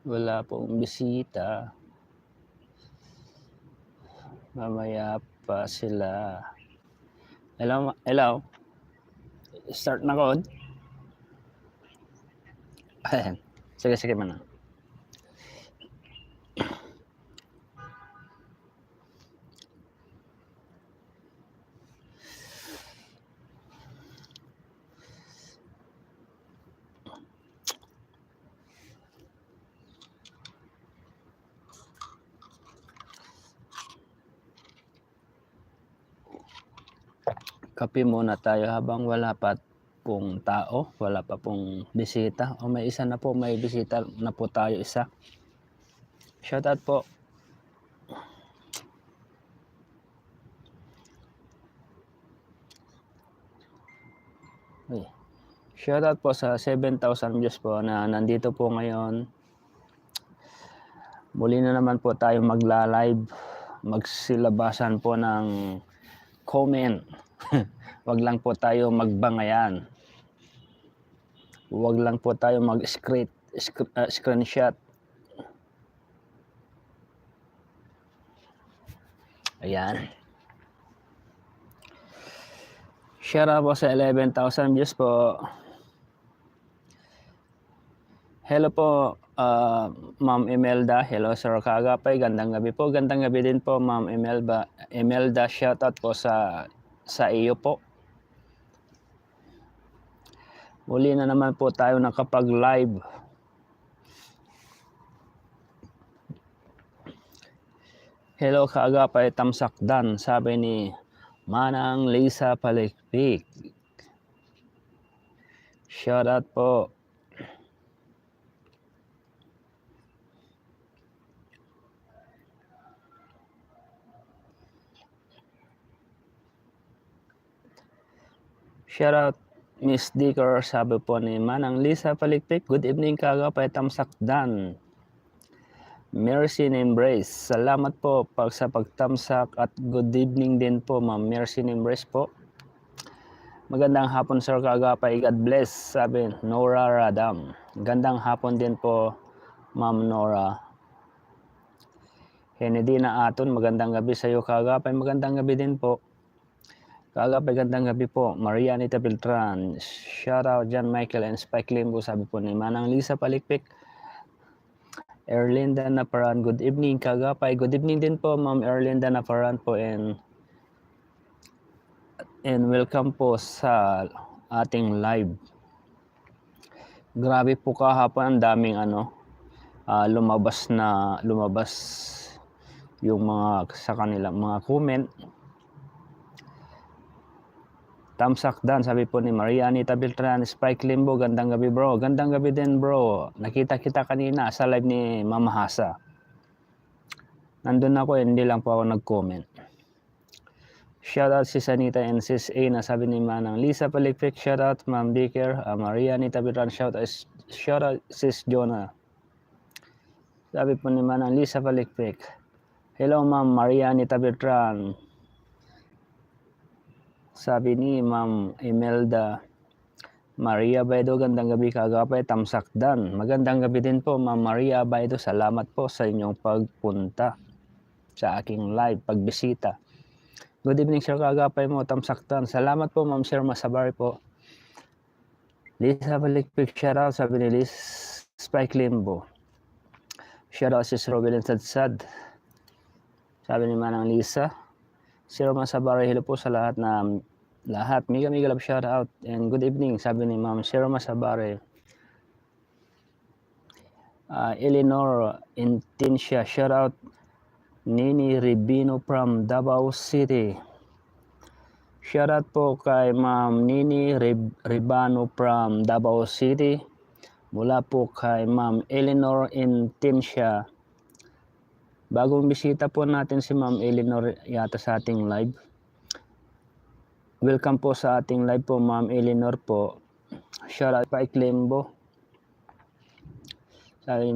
Wala pong bisita. Mamaya pa sila. Hello, hello. Start na code. Ayan. Sige, sige man. Kape muna tayo habang wala pa pong tao, wala pa pong bisita. O may isa na po, may bisita na po tayo isa. Shoutout po. Shoutout po sa 7,000 views po na nandito po ngayon. Muli na naman po tayo magla-live. Magsilabasan po ng comment. Wag lang po tayo magbangayan. Wag lang po tayo screenshot. Ayan. Share po sa 11,000 views po. Hello po, Ma'am Imelda. Hello, Sir Kagapay. Gandang gabi po. Gandang gabi din po, Ma'am Imelda. Shoutout po sa iyo po. Muli na naman po tayo nakapag-live. Hello, Kagapay Tamsakdan. Sabi ni Manang Lisa Palikpik. Shoutout po. Shoutout Miss Dicker, sabi po ni Manang Lisa Palikpik. Good evening, Kagapay Tamsakdan. Mercy and Embrace. Salamat po sa pagtamsak at good evening din po, Ma'am Mercy and Embrace po. Magandang hapon, Sir Kagapay. God bless, sabi Nora Radam. Gandang hapon din po, Ma'am Nora. Henedina Aton, magandang gabi sa iyo, Kagapay. Magandang gabi din po. Kagapay, gandang gabi po. Maria Anita Beltran. Shout out John Michael and Spike Limbo, sabi po ni Manang Lisa Palikpik. Erlinda Naparan, good evening, Kagapay. Good evening din po, Ma'am Erlinda Naparan po, and welcome po sa ating live. Grabe po kahapon, ang daming lumabas yung mga sa kanilang mga comment. Tamsak Dan, sabi po ni Maria Anita Beltran. Spike Limbo, gandang gabi bro. Gandang gabi din bro. Nakita kita kanina sa live ni Mama Hasa. Nandun ako, hindi lang po ako nag-comment. Shoutout si Sanita and Sis A na sabi ni Manang Lisa Palikpik. Shoutout Ma'am Dicker, Maria Anita Beltran. Shoutout Sis Jonah. Sabi po ni Manang Lisa Palikpik. Hello Ma'am Maria Anita Beltran. Sabi ni Ma'am Imelda Maria Baido, gandang gabi Kagapay Tamsakdan. Magandang gabi din po Ma'am Maria Baido. Salamat po sa inyong pagpunta sa aking live, pagbisita. Good evening Sir Kagapay mo Tamsakdan. Salamat po Ma'am Sir Masabari po. Lisa Palikpik, shoutout, sabi ni Liz Spike Limbo. Shoutout si Robelin Sadsad. Sabi ni Manang Lisa. Sir Masabari, hello po sa lahat. Mega love shoutout and good evening, sabi ni Ma'am Sir Masabari. Eleanor Intincia, shoutout Nini Ribino from Davao City. Shoutout po kay Ma'am Nini Ribano from Davao City. Mula po kay Ma'am Eleanor Intincia. Bagong bisita po natin si Ma'am Eleanor yata sa ating live. Welcome po sa ating live po Ma'am Eleanor po. Shoutout pa Iklembo. Sabi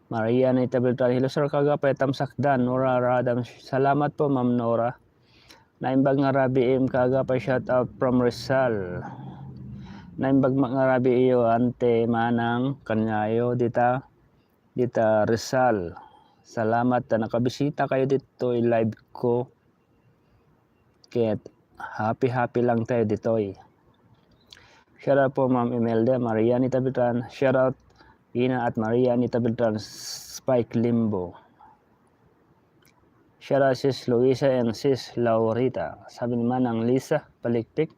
Maria Anita Beltran. Hello Sir Kagapay Tamsakdan. Nora Radam. Salamat po Ma'am Nora. Naimbag nga Rabi M Kagapay, shoutout from Rizal. Naimbag nga Rabi iyo ante Manang Kanyayo dita. Dita Rizal, salamat na nakabisita kayo dito live ko. Kaya happy lang tayo dito. Shoutout po Ma'am Imelda, Maria Anita Beltran. Shoutout Ina at Maria Anita Beltran, Spike Limbo. Shoutout Sis Luisa and Sis Laurita. Sabi naman ng Lisa Palikpik.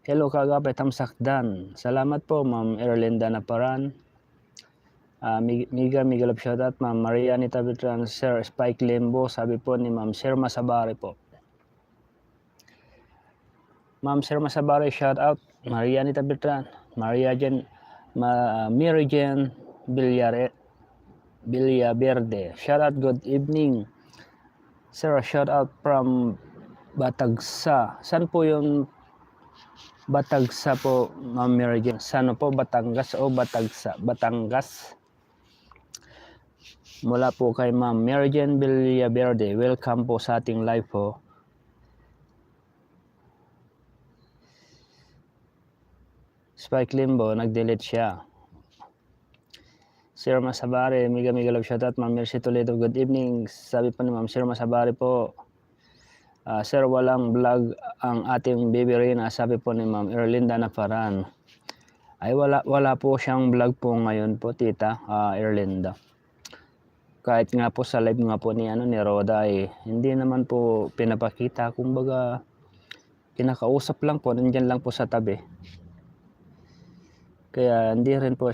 Hello kagapay tamsakdan. Salamat po Ma'am Erlinda Naparan. Miga love shoutout Ma'am Maria Anita Beltran, Sir Spike Limbo. Sabi po ni Ma'am Sir Masabari po. Ma'am Sir Masabari, shoutout Maria Anita Beltran, Mary Jane Villaverde. Shoutout, good evening. Sir, shoutout from Batagsa. Saan po yung Batagsa po, Ma'am Mary Jane? Saan po, Batangas o Batagsa? Batangas. Mula po kay Ma'am Mary Jane Villaverde. Welcome po sa ating live po. Spike Limbo, nag-delete siya. Sir Masabari, miga love shoutout. Ma'am Mercy Toledo, good evening. Sabi po ni Ma'am Sir Masabari po, Sir, walang vlog ang ating baby Rina. Sabi po ni Ma'am Erlinda Naparan. Ay wala po siyang vlog po ngayon po, Tita Erlinda. Kahit nga po sa live nga po ni Roda hindi naman po pinapakita, kumbaga kinakausap lang po, nandiyan lang po sa tabi. Kaya hindi rin po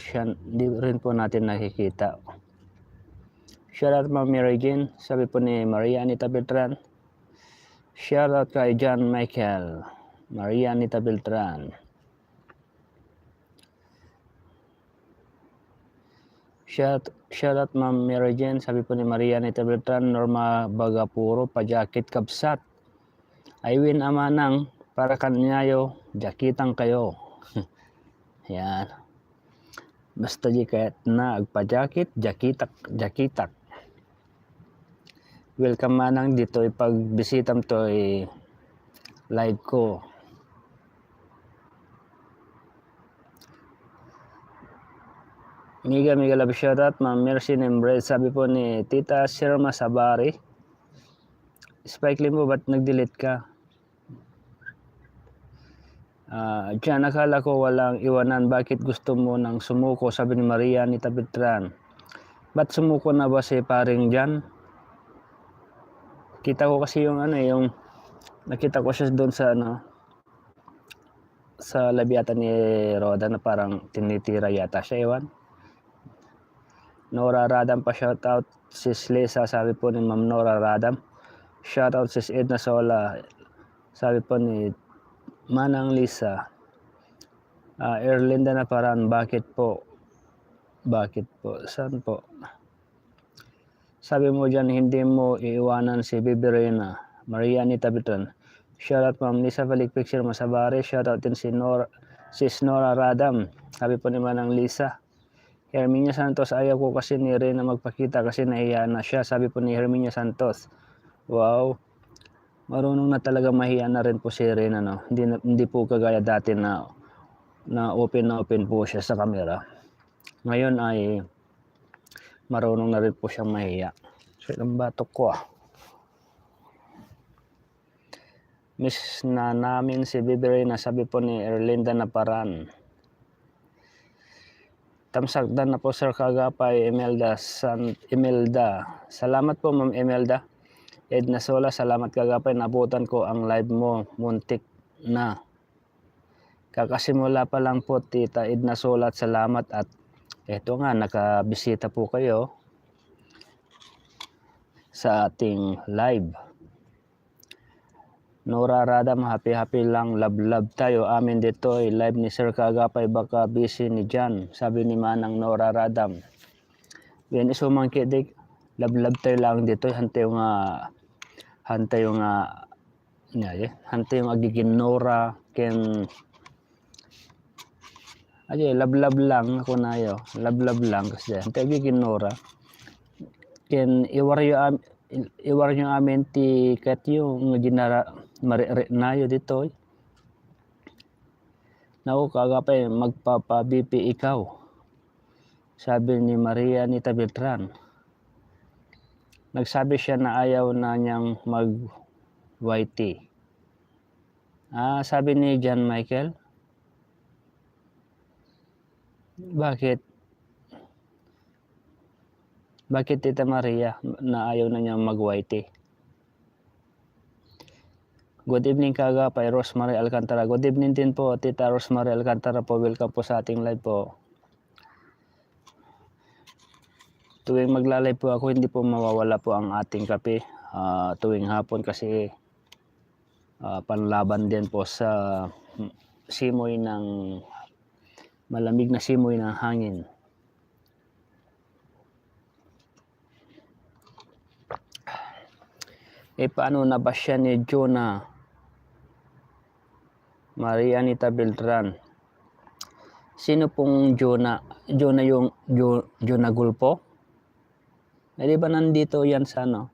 natin nakikita. Shoutout Ma'am Mary Jane, sabi po ni Maria Anita Beltran. Shoutout kay John Michael, Maria Anita Beltran. Shoutout Ma'am Mary Jane, sabi po ni Maria Anita Beltran. Norma Bagapuro, pajakit kabsat. Aywin amanang, para kanyayo, jakitang kayo. Yan. Basta di kahit na agpajakit, jakitak. Welcome manang dito pag bisitam to live ko. Miga love shoutout Ma'am Mercy Nembre. Sabi po ni Tita Sir Masabari. Spike Limbo, ba't nag-delete ka? Diyan, nakala ko walang iwanan. Bakit gusto mo nang sumuko? Sabi ni Maria Anita Beltran. Ba't sumuko na ba si paring Jan? Kita ko kasi yung nakita ko siya doon sa labiata ni Roda na parang tinitira yata siya, ewan. Nora Radam pa shoutout. Sis Lisa, sabi po ni Ma'am Nora Radam. Shoutout Sis Edna Sola, sabi po ni Manang Lisa. Erlinda Naparan, bakit po? Saan po? Sabi mo dyan, hindi mo iiwanan si Bibi Reyna. Maria Anita Beltran. Shoutout Ma'am Lisa Balikpik, Sir Masabari. Shoutout din Sis Nora Radam. Sabi po ni Manang Lisa. Herminia Santos, ayaw ko kasi ni Reyna magpakita kasi nahiya na siya. Sabi po ni Herminia Santos. Wow. Marunong na talaga mahiya na rin po si Reyna, no? Hindi po kagaya dati na open po siya sa camera. Ngayon ay marunong na rin po siyang mahiya. So, ilang batok ko Miss na namin si Bibi Reyna, sabi po ni Erlinda Naparan. Tamsakdan na po Sir Kagapay, Imelda. Salamat po Ma'am Imelda. Edna Sola, salamat Kagapay. Nabutan ko ang live mo, muntik na. Kakasimula pa lang po Tita Edna Sola, at salamat. At eto nga, nakabisita po kayo sa ating live. Nora Radam, happy lang, love tayo. Amin dito live ni Sir Kagapay, baka busy ni Jan. Sabi ni Manang Nora Radam. Yan isumangki dik, love tayo lang dito. Hantay yung agigin Nora, ken love lang ako na yo. Love lang kasi hantay agigin Nora. Ken iwar nyo amin ti kat yung ginara nayo dito. Naku Kagapay, magpapa-BP ikaw. Sabi ni Maria Anita Beltran. Nagsabi siya na ayaw na niyang mag-YT. Sabi ni John Michael. Bakit? Bakit Tita Maria na ayaw na niyang mag-YT? Good evening kagapay, Rosemary Alcantara. Good evening din po, Tita Rosemary Alcantara po. Welcome po sa ating live po. Tuwing magla-live po ako, hindi po mawawala po ang ating kape. Tuwing hapon kasi panlaban din po sa simoy ng malamig na simoy ng hangin. Paano na ba siya ni Jonah? Maria Anita Beltran. Sino pong Jonah? Jonah yung Jonah Gulpo? Di ba nandito yan sa ano?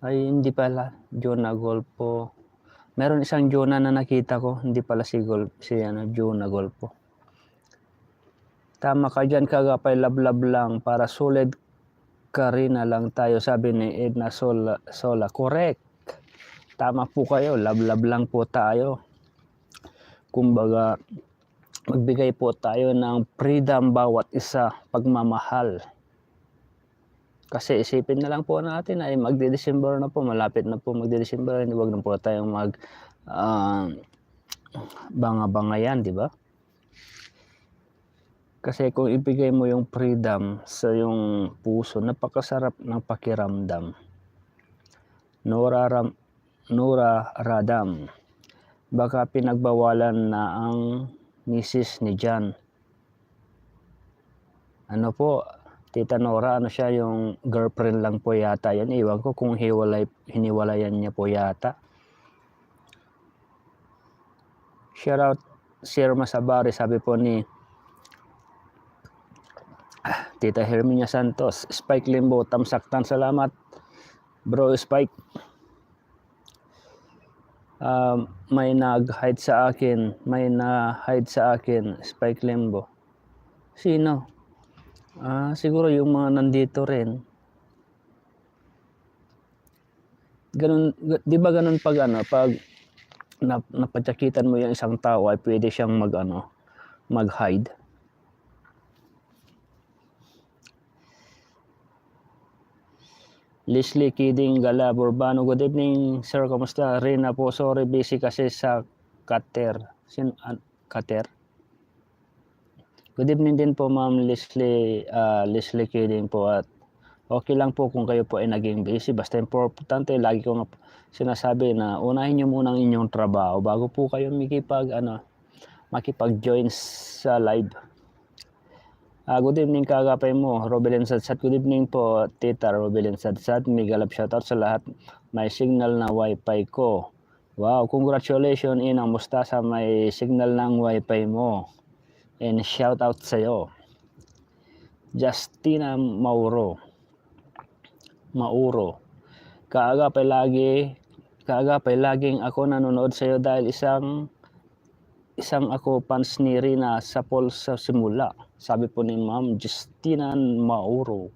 Ay, hindi pala. Jonah Gulpo. Meron isang Jonah na nakita ko. Hindi pala si Jonah Gulpo. Tama ka dyan kagapay, lablab lang. Para solid Karina lang tayo, sabi ni Edna Sola. Correct. Tama po kayo, lablab lang po tayo. Kumbaga, magbigay po tayo ng freedom bawat isa, pagmamahal. Kasi isipin na lang po natin ay magde-December na po, malapit na po magde-December, huwag na po tayong banga-bangayan, di ba? Kasi kung ibigay mo yung freedom sa yung puso, napakasarap ng pakiramdam. Nora Radam. Baka pinagbawalan na ang misis ni Jan. Ano po, Tita Nora, ano siya, yung girlfriend lang po yata yan. Iwan ko kung hiniwalayan niya po yata. Shout out Sir Masabari, sabi po ni Tita Herminia Santos. Spike Limbo, tamsaktan, salamat bro Spike. May nag-hide sa akin, Spike Limbo. Sino? Siguro yung mga nandito rin. Ganun, di ba ganun pag napatsakitan mo yung isang tao ay pwede siyang mag-hide. Leslie Kidding Gala Burbano, good evening sir, kamusta? Rina po, sorry busy kasi sa Qatar. Qatar? Good evening din po ma'am Leslie Kidding po, at okay lang po kung kayo po ay naging busy, basta importante, lagi ko sinasabi na unahin nyo muna ang inyong trabaho bago po kayo makipag-join sa live. Good evening kagapay mo, Robelin Sadsad. Good evening po, Tita Robelin Sadsad. Migalap shoutout sa lahat. May signal na wifi ko. Wow, congratulations Inang Mustasa, may signal ng wifi mo. And shoutout sa'yo. Justina Mauro. Kaagapay laging ako nanonood sa'yo dahil isang ako fans ni Rina sa Paul sa simula. Sabi po ni Ma'am Justina Mauro.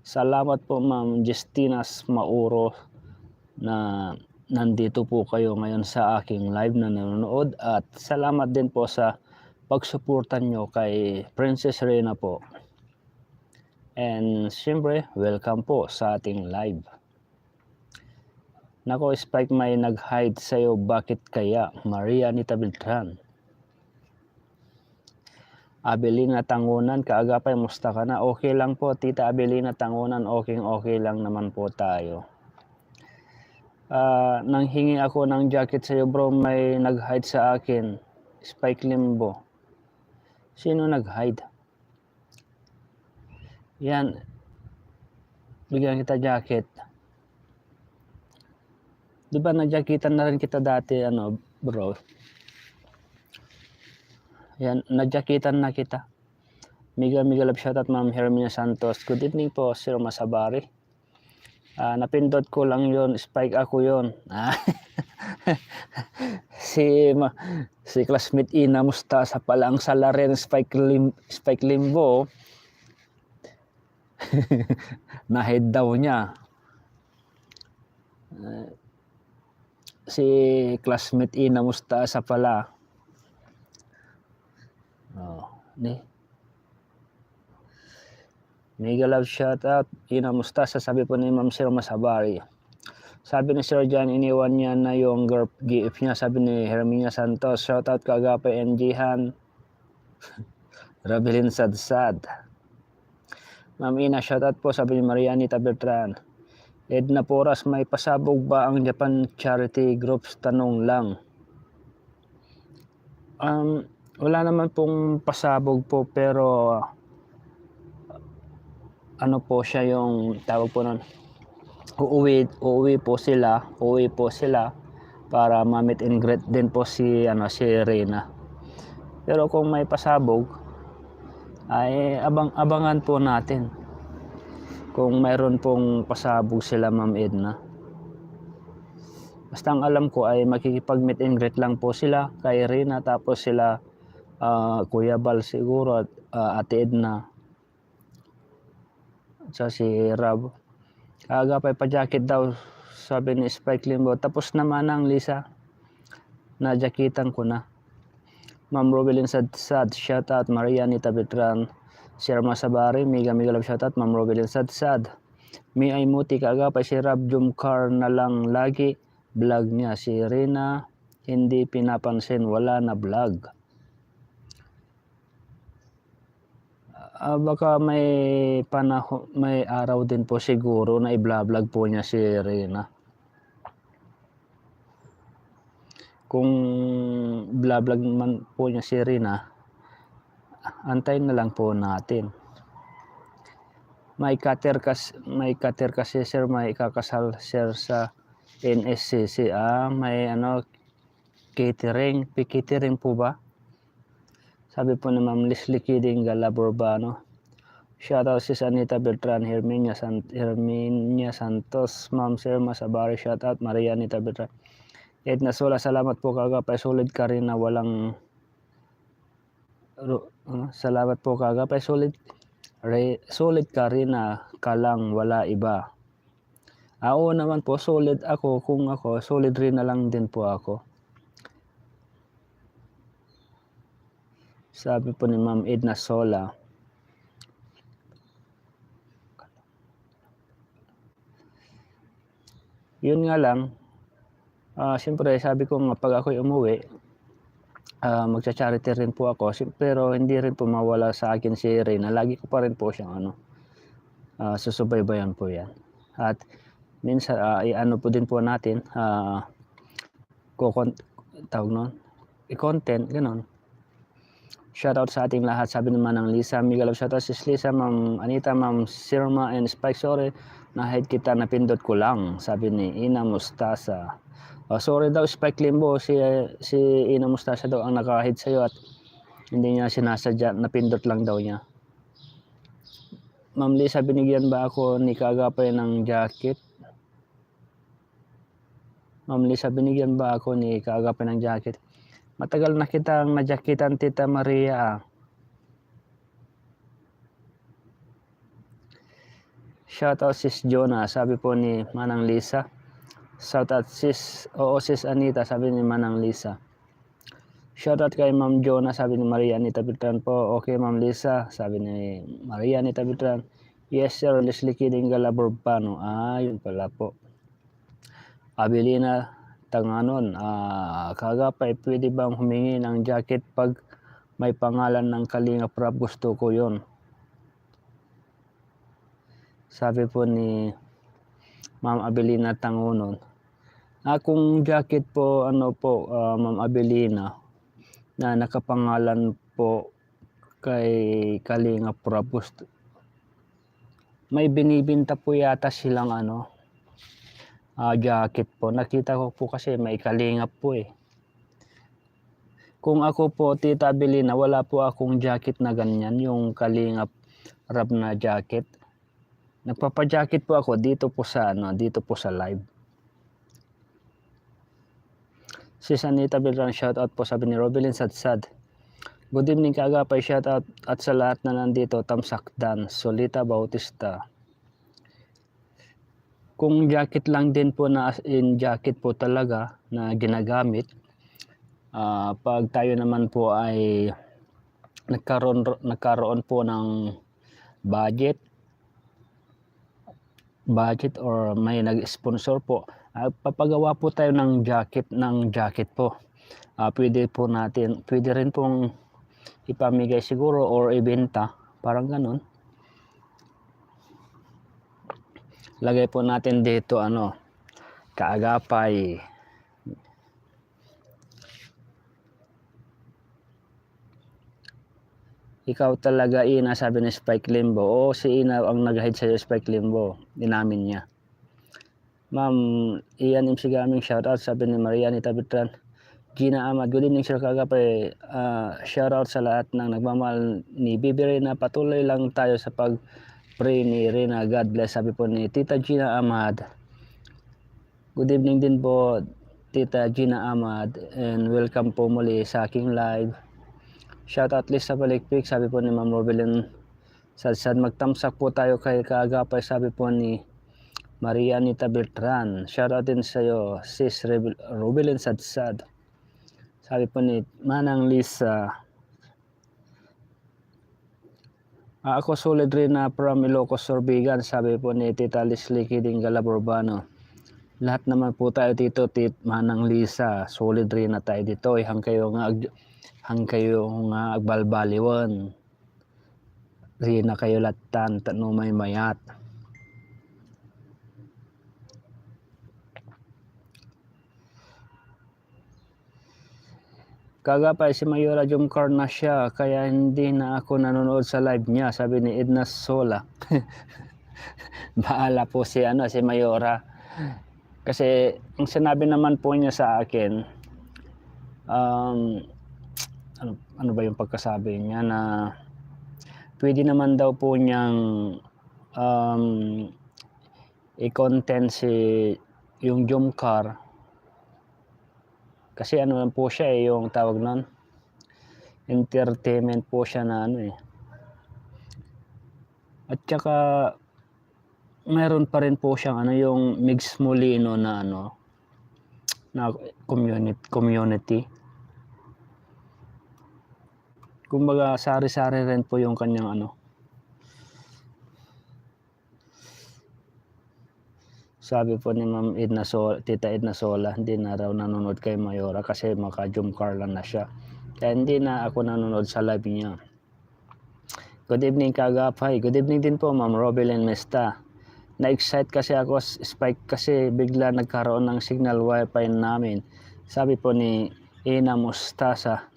Salamat po Ma'am Justina Mauro na nandito po kayo ngayon sa aking live na nanonood, at salamat din po sa pagsuportan nyo kay Princess Rina po. And siyempre, welcome po sa ating live. Nako Spike, may nag-hide sa'yo, bakit kaya? Maria Anita Beltran. Abelina Tangunan, kaagapay, musta ka na? Okay lang po, Tita Abelina Tangunan, okay lang naman po tayo. Nanghingi ako ng jacket sa'yo bro, may nag-hide sa akin. Spike Limbo. Sino nag-hide? Yan, bigyan kita jacket. Di ba na-jacketan na rin kita dati, bro? Yan, na-jacketan na kita. Mega love shoutout Ma'am Herminia Santos. Good evening po, Sir Masabari. Napindot ko lang yon, Spike ako yon. si classmate Ina Mustasa pala ang salarin Spike Limbo. Nahid daw niya. Si classmate Ina Mustasa pala. Mega love shout out Ina Mustasa, sabi po ni Ma'am Sir Masabari. Sabi ni Sir John, iniwan niya na yung gift niya. Sabi ni Herminia Santos, shout out Kagapay and Jihan. Rabilin Sadsad. Ma'am Ina, shout out po, sabi ni Marianita Bertran. Edna Poras, may pasabog ba ang Japan Charity Groups? Tanong lang. Wala naman pong pasabog po, pero ano po siya yung tawag po nun, uuwi po sila para ma-meet and greet din po si Reyna. Pero kung may pasabog ay abangan po natin kung mayroon pong pasabog sila, Ma'am Edna. Basta ang alam ko ay makikipag-meet and greet lang po sila kay Reyna, tapos sila Kuya Bal siguro at Ate Edna at si Rab. Kagapay pa jacket daw, sabi ni Spike Limbo. Tapos naman ang Lisa, na jakitan ko na. Ma'am Robilin Sadsad, shout out Marianita Betran. Sir Masabari, mega love shout out Ma'am Robilin Sadsad. Mi ay muti kagapay si Rab Jumcar na lang lagi vlog niya. Si Rina hindi pinapansin, wala na vlog. Baka may panahon, may araw din po siguro na i-vlog po niya si Rina. Kung vlog man po niya si Rina, antayin na lang po natin. May cutter kasi sir, may kakasal sir sa NSCC. May catering po ba? Sabi po ni Ma'am Leslie Kidding Galaborbano. Shoutout si Anita Beltran, Herminia Santos, Ma'am Sir Masabari, shoutout Maria Anita Beltran. Edna Sola, salamat po Kagapay, solid ka rin na walang salamat po Kagapay, solid ka rin na kalang wala iba. Oo naman po, solid ako. Kung ako, solid rin na lang din po ako. Sabi po ni Ma'am Edna Sola. Yun nga lang, siyempre sabi ko nga pag ako'y umuwi, magcha-charity rin po ako, pero hindi rin po mawala sa akin si Reyna. Lagi ko pa rin po siyang susubaybayan po yan. At minsan, i-ano po din po natin, i-content, gano'n. Shoutout sa ating lahat, sabi naman ng Lisa. Mega love shoutout si Lisa, Ma'am Anita, Ma'am Sirma, and Spike. Sorry, na-hide kita, napindot ko lang, sabi ni Ina Mustasa. Sorry daw Spike Limbo, si Ina Mustasa daw ang naka-hide sa'yo at hindi niya sinasadya, napindot lang daw niya. Ma'am Lisa, binigyan ba ako ni Kagapay ng jacket? Ma'am Lisa, binigyan ba ako ni Kagapay ng jacket? Matagal na kitang najakitan, Tita Maria. Shoutout sis Jonah, sabi po ni Manang Lisa. Shoutout sis Anita, sabi ni Manang Lisa. Shoutout kay Ma'am Jonah, sabi ni Maria Anita Beltran po. Okay Ma'am Lisa, sabi ni Maria Anita Beltran. Yes sir, Leslie Kidding Galaborbano. Yun pala po. Abilina Tanganon, Kagapay, pwede bang humingi ng jacket pag may pangalan ng Kalinga Prab? Gusto ko yon. Sabi po ni Ma'am Abilina Tanganon. Kung jacket po, Ma'am Abilina, na nakapangalan po kay Kalinga Prab, may binibinta po yata silang jacket po. Nakita ko po kasi may Kalingap po eh. Kung ako po, Tita Abilina, wala po akong jacket na ganyan, yung Kalingap Rab na jacket. Nagpapa-jacket po ako dito po sa live. Si Sanita Beltran, shoutout po, sabi ni Robelin Sadsad. Good evening kaagapay, shoutout at sa lahat na nandito, Tamsakdan, Solita Bautista. Kung jacket lang din po na as in jacket po talaga na ginagamit, pag tayo naman po ay nagkaroon po ng budget or may nag-sponsor po, papagawa po tayo ng jacket po. Pwede rin pong ipamigay siguro or ibenta, parang ganun. Lagay po natin dito kaagapay. Ikaw talaga Ina, sabi ni Spike Limbo. Oo, si Ina ang nag-hide sa'yo, Spike Limbo. Inamin niya. Ma'am Ian MC Gaming, shoutout, sabi ni Maria Anita Beltran. Gina Amad, good evening sir kagapay. Shoutout sa lahat ng nagmamahal ni Bibi Rina. Patuloy lang tayo sa pag-pray ni Rina. God bless, sabi po ni Tita Gina Amad. Good evening din po Tita Gina Amad, and welcome po muli sa aking live. Shoutout list sa Balikpik, sabi po ni Ma'am Robelin Sadsad. Magtamsak po tayo kay kaagapay, sabi po ni Maria Anita Beltran. Shoutout din sa iyo, Sis Robelin Sadsad. Sabi po ni Manang Lisa. Ako solid rin na from Ilocos Sorbigan, sabi po ni Tita Leslie Kiding Galaburbano. Lahat naman po tayo dito, Manang Lisa, solid rin na tayo dito. Hang kayo nga agbalbaliwan. Rina kayo latan, tanumay mayat. Kagapay si Mayora Jumcar na siya, kaya hindi na ako nanonood sa live niya, sabi ni Edna Sola. Bahala po si Mayora. Kasi ang sinabi naman po niya sa akin, ano ba yung pagkasabi niya, na pwede naman daw po niyang i-content yung Jumcar. Kasi lang po siya yung tawag nun, entertainment po siya na At saka meron pa rin po siyang yung Mix Molino na na community. Kumbaga sari-sari rin po yung kanyang Sabi po ni Ma'am Tita Edna Sola, hindi na raw nanonood kay Mayora kasi maka-Jumcar lang na siya. Kaya hindi na ako nanonood sa live niya. Good evening kagapay. Good evening din po Ma'am Robelin Mesta. Na-excite kasi ako, Spike, kasi bigla nagkaroon ng signal wifi namin. Sabi po ni Ina Mustasa.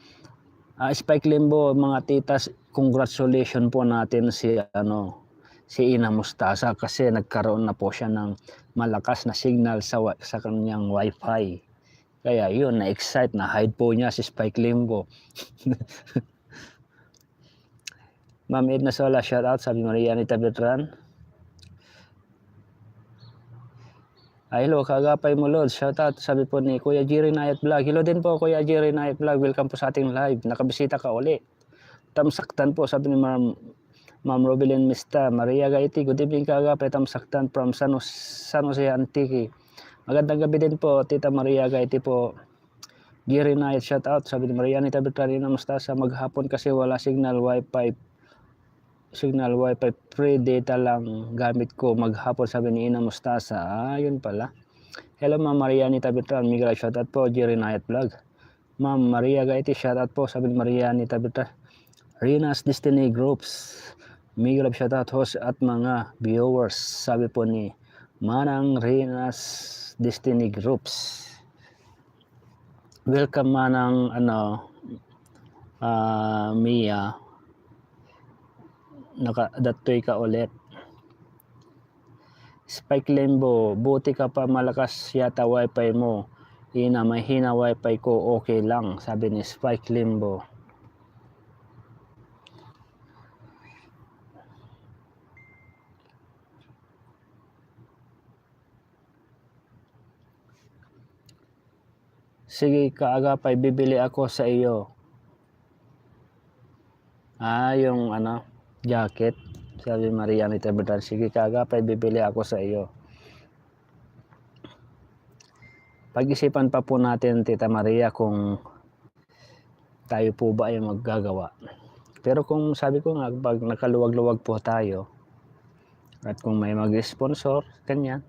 Spike Limbo, mga titas, congratulations po natin si Ina Mustasa kasi nagkaroon na po siya ng malakas na signal sa kanyang wifi. Kaya yun, na-excite, na-hide po niya si Spike Limbo. Ma'am Edna Sola, shout out, sabi Maria Anita Beltran. Hello, kagapay mo Lord, shout out, sabi po ni Kuya Jerry Nayat Vlog. Hello din po Kuya Jerry Nayat Vlog, welcome po sa ating live. Nakabisita ka uli. Tamsaktan po, sabi ni Ma'am Robelin Mista. Maria Gaiti, good evening kagapay, Tamsaktan from San Jose Antique. Magandang gabi din po Tita Maria Gaiti po. Jerry Nayat, shout out, sabi ni Maria Anita Beltran. Mustasa, maghapon kasi wala signal wifi, free data lang gamit ko maghapon, sabi ni Ina Mustasa. Yun pala. Hello Ma'am Maria Anita Beltran, Miguel, shout out po, Jerry Nayat Vlog. Ma'am Maria Gaiti, shout out po, sabi ni Maria Anita Beltran. Rina's Destiny Groups, Miguel, shout out host at mga viewers, sabi po ni Manang Rina's Destiny Groups. Welcome Manang Mia, nakadatoy ka ulit. Spike Limbo, buti ka pa, malakas yata wifi mo. Ina, may hina wifi ko, okay lang, sabi ni Spike Limbo. Sige kaagapay, bibili ako sa iyo. Yung ano, jacket. Sabi Maria ni Tabitran, sige kaagapay, bibili ako sa iyo. Pag-isipan pa po natin, Tita Maria, kung tayo po ba ay maggagawa. Pero kung sabi ko nga, pag nakaluwag-luwag po tayo, at kung may mag-sponsor, kanya.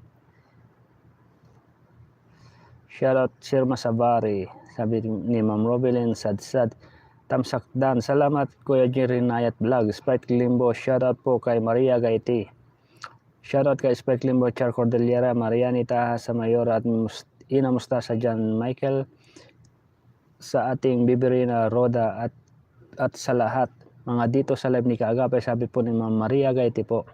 Shoutout Sir Masabari, sabi ni Ma'am Robelyn Sadsad, Tamsakdan, salamat Kuya Jerry Nayat Vlog, Spike Limbo, shoutout po kay Maria Gaiti. Shoutout kay Spike Limbo, Char Cordillera, Mariani Taha sa Mayora at Ina Mustasa Jan Michael, sa ating Bibirina Roda at sa lahat mga dito sa live ni Kaagapay, sabi po ni Ma'am Maria Gaiti po.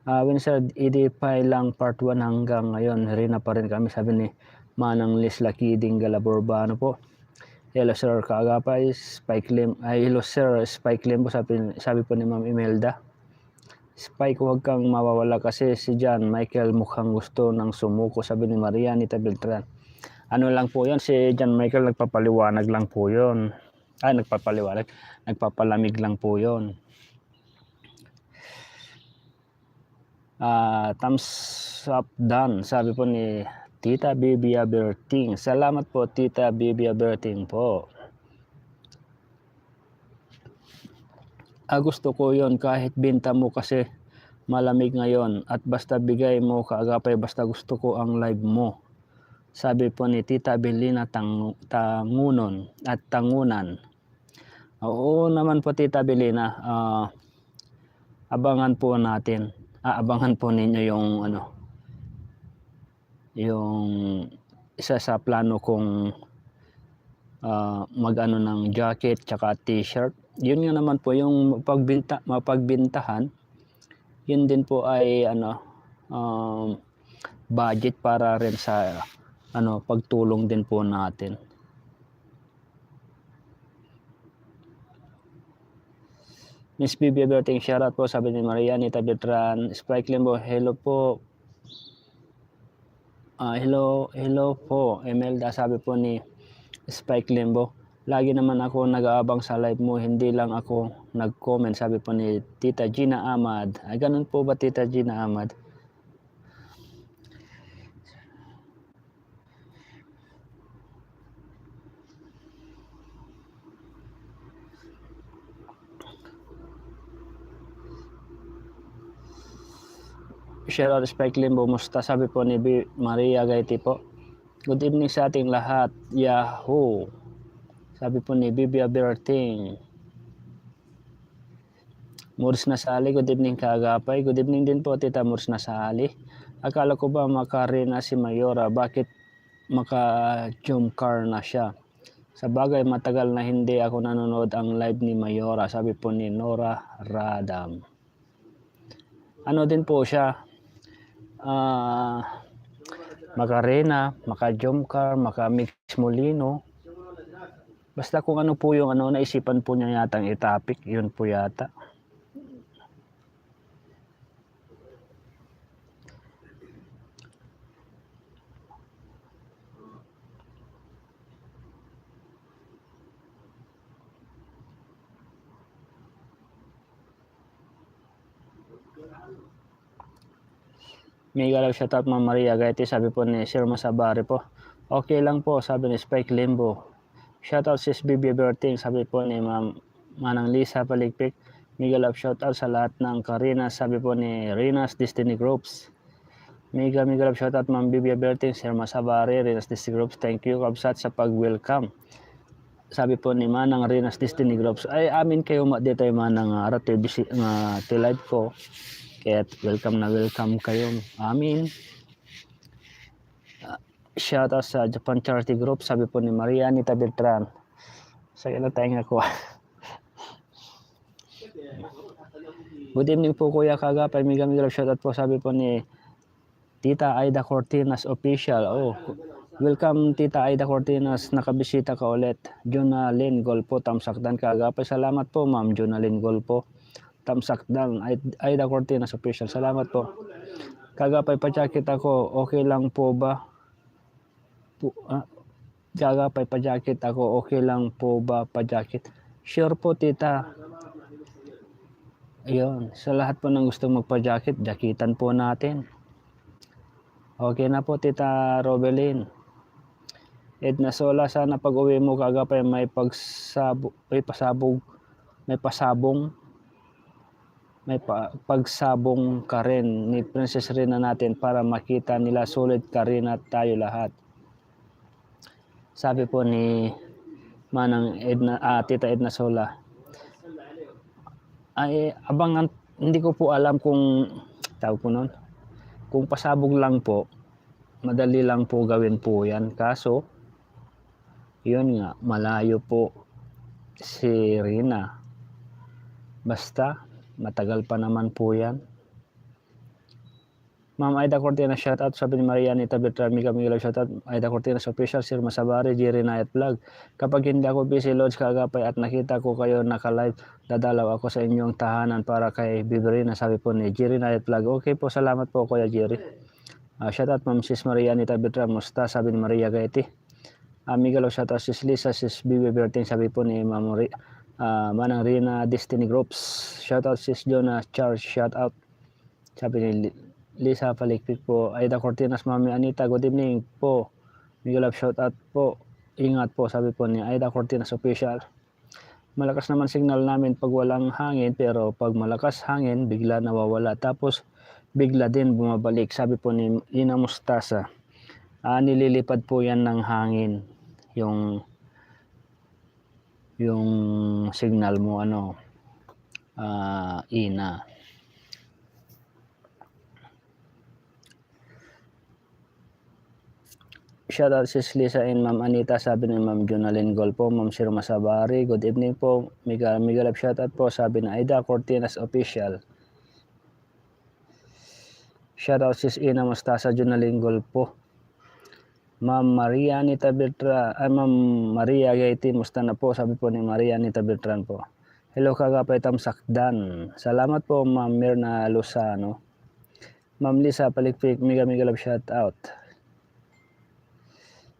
Windsor Idipay lang part 1 hanggang ngayon, Rina pa rin kami, sabi ni Manang Lisla Kiding Galaburbano po. Hello Sir Kaagapay, Spike Lim, hello Sir Spike Limbo, sabi po ni Ma'am Imelda. Spike, huwag kang mawawala kasi si John Michael mukhang gusto ng sumuko, sabi ni Maria Anita Beltran. Ano lang po yun, si John Michael nagpapaliwanag lang po yun. Nagpapalamig lang po yun. Thumbs up done, sabi po ni Tita Bibia Berting. Salamat po Tita Bibia Berting po. Gusto ko yon kahit binta mo kasi malamig ngayon at basta bigay mo Kaagapay, basta gusto ko ang live mo, sabi po ni Tita Belina Tangunon at Tangunan. Oo naman po Tita Belina, abangan po natin. Abangan po ninyo yung ano, yung isa sa plano kong mag-ano ng jacket tsaka t-shirt. Yun nga naman po yung mapagbintahan. Yun din po ay ano, budget para rin sa ano, pagtulong din po natin. Miss Bibi Berting, shoutout po, sabi ni Maria Anita Beltran. Spike Limbo, hello po. Hello po Imelda, sabi po ni Spike Limbo. Lagi naman ako nag-aabang sa live mo, hindi lang ako nag-comment, sabi po ni Tita Gina Ahmad. Ganun po ba Tita Gina Ahmad? Shoutout Spike Limbo, musta, sabi po ni Maria Gaiti po. Good evening sa ating lahat. Yahoo! Sabi po ni Bibia Berting. Murs Nasali, good evening Kaagapay. Good evening din po Tita Murs Nasali. Akala ko ba makarina si Mayora, bakit maka-jump car na siya? Sa bagay, matagal na hindi ako nanonood ang live ni Mayora, sabi po ni Nora Radam. Ano din po siya, makarena, maka-jump car, maka-mix molino. Basta kung ano po yung ano, naisipan po niya yatang i-topic, yun po yata. May galaw shoutout Ma'am Maria Gaiti, sabi po ni Sir Masabari po. Okay lang po, sabi ni Spike Limbo. Shoutout Sis Bibi Berting, sabi po ni Ma'am Manang Lisa Paligpik. May galaw shoutout sa lahat ng Karina, sabi po ni Rinas Destiny Groups. May galaw shoutout Ma'am Bibi Berting, Sir Masabari, Rinas Destiny Groups. Thank you Kabsat sa pag-welcome. Sabi po ni Manang Rinas Destiny Groups. Ay amin kayo dito ay Manang arato live ko. Kaya welcome na welcome kayo. Amin. Shout out sa Japan Charity Group, sabi po ni Maria Anita Beltran. Sa ina tayong ako. Good evening po Kuya Kaagapay. Mega shout out po, sabi po ni Tita Aida Cortinas Official. Oh, welcome Tita Aida Cortinas, nakabisita ka ulit. Jonalyn Golpo, Tamsakdan Kaagapay. Salamat po Ma'am Jonalyn Golpo. Tamsakdan, Aida Cortinas Official. Salamat po. Kaagapay, pa-jacket ako. Okay lang po ba? Kagapay pa-jacket ako, okay lang po ba pa-jacket? Sure po tita. Ayun, sa lahat po ng gustong magpa-jacket, jakitan po natin. Okay na po tita Robelyn. Edna Sola, sana pag-uwi mo kagapay may pagsabong ka rin ni Princess Rina natin para makita nila solid ka rin at tayo lahat. Sabi po ni Manang Tita Edna Sola. Ay, abangan, hindi ko po alam kung tawag po nun. Kung pasabog lang po, madali lang po gawin po yan. Kaso, yun nga, malayo po si Rina. Basta, matagal pa naman po yan. Ma'am Aida Cortina, shoutout. Sabi ni Maria Anita Beltran, Mika Miguel, shoutout. Aida Cortina, official, Sir Masabari, Jerry Nayat Vlog. Kapag hindi ako busy, Lodge Kagapay, at nakita ko kayo naka-live, dadalaw ako sa inyong tahanan para kay Biberina, sabi po ni Jerry Nayat Vlog. Okay po, salamat po Kuya Jerry. Shoutout Ma'am Sis Maria Anita Beltran, musta? Sabi ni Maria Gaiti. Miguel, shoutout Sis Lisa, Sis Bibi Berting, sabi po ni Ma'am Manang Rina Destiny Groups. Shoutout Sis Jonah Charles, shoutout. Sabi ni Lisa Palikpik po. Aida Cortinas, Mami Anita, good evening po. Miguel, shoutout po. Ingat po, sabi po ni Aida Cortinas official. Malakas naman signal namin pag walang hangin, pero pag malakas hangin, bigla nawawala. Tapos bigla din bumabalik, sabi po ni Ina Mustasa. Nililipad po yan ng hangin. Yung signal mo, Ina. Shoutout Sis Lisa and Ma'am Anita, sabi ni Ma'am Jonalyn Golpo, Ma'am Sir Masabari, good evening po. Miguel shoutout po, sabi ni Aida Cortinas official. Shoutout Sis Ina Mustasa, Jonalyn Golpo. Ma'am Maria Anita Beltran, Ma'am Maria Gaiti, musta na po, sabi po ni Maria Anita Beltran po. Hello Kagapay Tamsakdan. Salamat po Ma'am Mirna Lozano. Ma'am Lisa Palikpik, Miguel shoutout.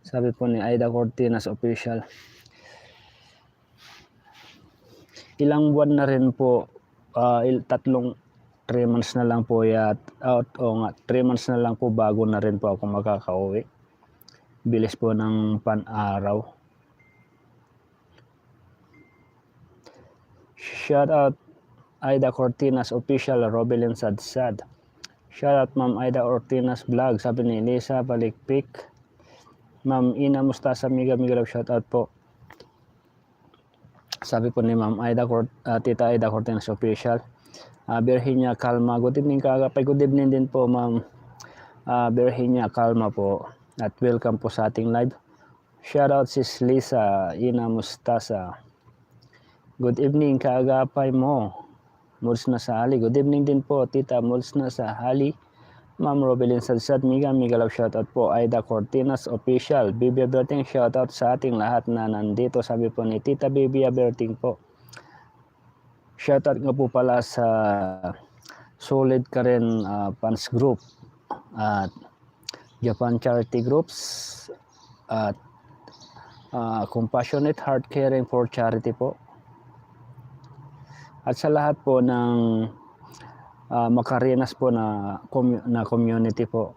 Sabi po ni Aida Cortinas official. Ilang buwan na rin po, 3 months na lang po 3 months na lang po bago na rin po ako makakauwi. Bilis po ng pan-araw. Shout out Aida Cortinas official, Robelyn Sadsad. Shout out Ma'am Aida Cortinas vlog, sabi ni Lisa Palikpik. Ma'am Ina Mustasa, Miguel, shout out po. Sabi po ni Ma'am Tita Aida Cortinas official. Virginia Calma, good evening Kagapay. Good evening din po Ma'am Virginia Calma po. At welcome po sa ating live. Shout out Sis Lisa Ina Mustasa. Good evening Kagapay mo. Muls na sa hali. Good evening din po Tita Muls na sa hali. Ma'am Robelyn Sadsad, Miguel, shoutout po. Aida Cortinas official. Bibi Berting, shoutout sa ating lahat na nandito. Sabi po ni Tita Bibi Berting po. Shoutout nga po pala sa Solid ka rin fans group at Japan Charity Groups at Compassionate Heart Caring for Charity po. At sa lahat po ng Makarinas po na community po.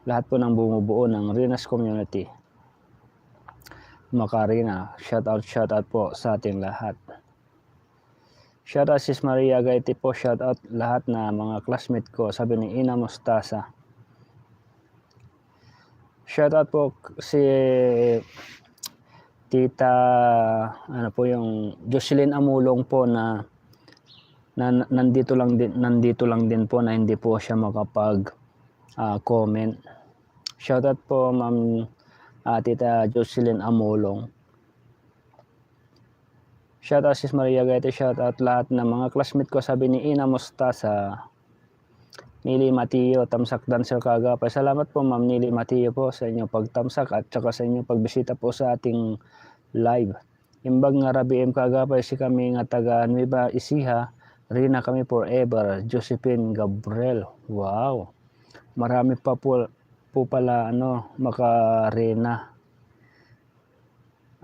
Lahat po ng bumubuo ng Rinas community. Makarina, shout out po sa ating lahat. Shout out Sis Maria Gaiti po, shout out lahat na mga classmate ko, sabi ni Ina Mustasa. Shout out po si Tita yung Jocelyn Amulong po na nandito lang din po na hindi po siya makapag comment. Shoutout po Ma'am Tita Jocelyn Amulong. Shoutout Sis Maria Gaite, shoutout lahat ng mga classmate ko, sabi ni Ina Mustasa. Nili Matio, Tamsak Dancer Kagapay. Salamat po Ma'am Nili Matio po sa inyong pagtamsak at saka sa inyong pagbisita po sa ating live. Imbag nga Rabi M Kagapay, si kami nga taga Nueva Ecija, Rina kami forever, Josephine Gabriel. Wow. Marami pa po pala Makarena.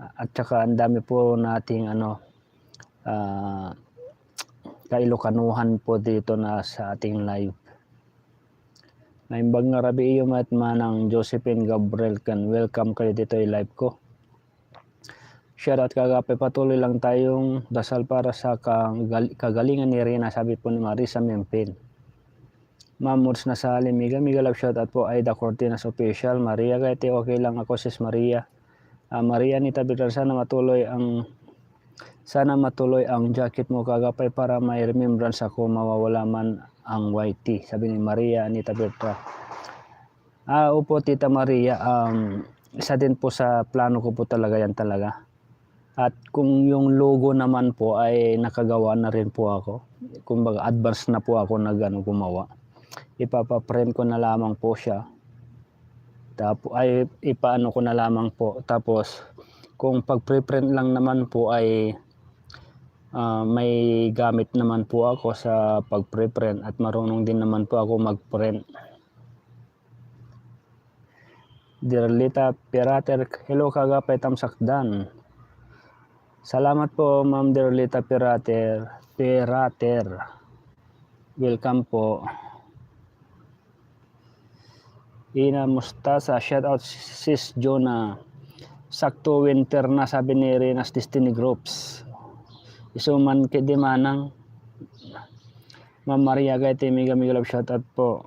At saka ang dami po nating kailokanuhan po dito na sa ating live. Naimbag nga rabi iyo mat manang Josephine Gabriel kan welcome kayo dito ay live ko. Shoutout kagape, patuloy lang tayong dasal para sa kagalingan ni Rina, sabi po ni Marisa Mempin. Ma'am Murs na sa Miga love shoutout po Aida Cortinas Official. Maria Gaite, okay lang ako sis Maria. Maria Nita Bitar, sana matuloy ang jacket mo kagapay para may remembrance ako, mawawala man ang YT, sabi ni Maria Anita Bertra. Opo Tita Maria, isa din po sa plano ko po talaga yan talaga. At kung yung logo naman po ay nakagawa na rin po ako, kumbaga advance na po ako na gumawa, ipapaprint ko na lamang po siya, tapos ay ipaano ko na lamang po, tapos kung pag preprint lang naman po ay may gamit naman po ako sa pag-preprint at marunong din naman po ako mag-print. Dirlita Pirater, hello kagapay tamsakdan. Salamat po Ma'am Dirlita Pirater. Welcome po. Ina Mustasa, shout out sis Jonah. Sakto winter na, sabi ni Renas Destiny Groups. Isuman kidi manang Ma'am Maria Gaite, mega love shoutout po.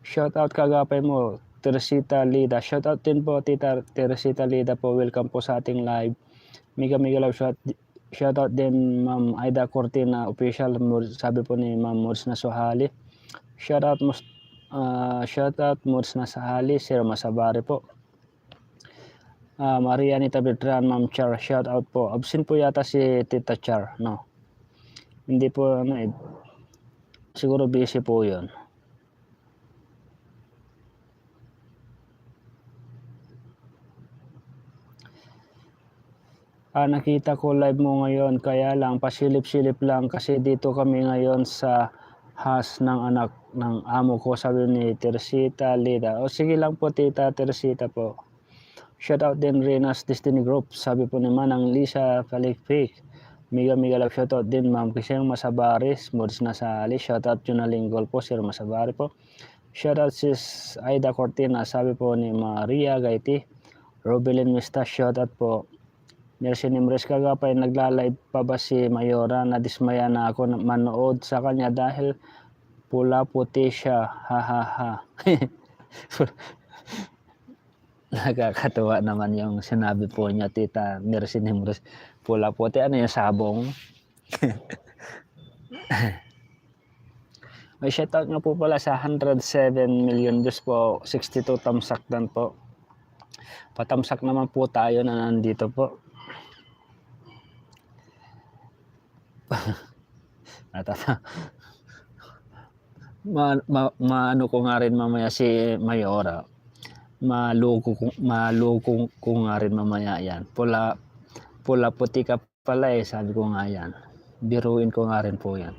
Shoutout kagapay mo Teresita Lida, shoutout din po Tita Teresita Lida po, welcome po sa ating live. Mega love shoutout din Ma'am Aida Cortina Official, sabi po ni Ma'am Murs na Sohali. Shoutout Murs na Sohali, Sir Masabari po. Maria Anita Beltran, Ma'am Char, shoutout po. Absent po yata si Tita Char, no? Hindi po siguro busy po 'yon. Nakita ko live mo ngayon, kaya lang pasilip-silip lang kasi dito kami ngayon sa house ng anak ng amo ko, sabi ni Teresita Lida. O sige lang po Tita Teresita po. Shoutout din Renas Destiny Group, sabi po ni Manang Lisa Palikpik. Mega love shoutout din Ma'am Kiseng Masabaris, Mods na Sali. Shoutout Junaling Gol po, Sir Masabari po. Shoutout sis Aida Cortina, sabi po ni Maria Gaiti. Robelin Mista, shoutout po. Nelson Imres kagapay, nagla-live pa ba si Mayora? Nadismaya na ako manood sa kanya dahil pula-puti siya, ha. Nakakatuwa naman yung sinabi po niya, Tita Nelson Imres. Pula-puti, ano yung sabong? May shoutout nga po pala sa 107 million views po, 62 tamsakdan po. Patamsak naman po tayo na nandito po. Maano ko nga rin mamaya si Mayora, maloko ko nga rin mamaya yan. Pula puti ka pala sabi ko nga yan, biruin ko nga rin po yan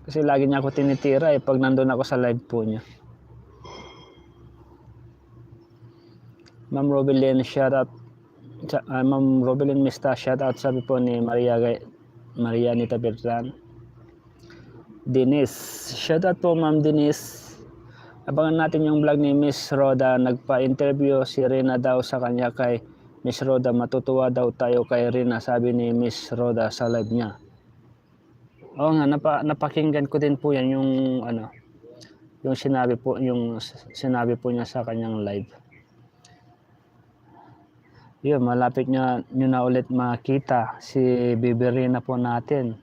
kasi lagi niya ako tinitira pag nandun ako sa live po niya. Ma'am Robelin, shoutout Ma'am Robelin Mista, shoutout, sabi po ni Maria Anita Bertran. Denise, shoutout po Ma'am Denise. Abangan natin yung vlog ni Miss Roda. Nagpa-interview si Rina daw sa kanya kay Miss Roda. Matutuwa daw tayo kay Rina, sabi ni Miss Roda sa live niya. Oo nga, napakinggan ko din po yan yung sinabi po niya sa kanyang live. Yun, malapit nyo na ulit makita si Bibi Rina po natin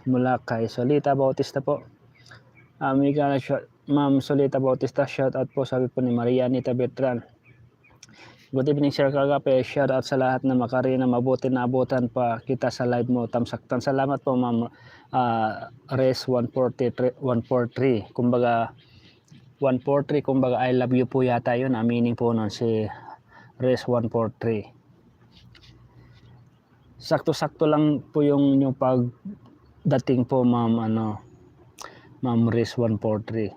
mula kay Solita Bautista po. Ma'am Solita Bautista, shout out po, sabi po ni Maria Anita Bertran. Good evening Sir Kagape, shout out sa lahat na makarina, mabuti na abutan pa kita sa live mo tamsaktan. Salamat po Ma'am Res 143, kumbaga 143, kumbaga I love you po yata yun, meaning po nun si Res 143. sakto-sakto lang po yung pagdating po, Ma'am Ma'am Riz 143.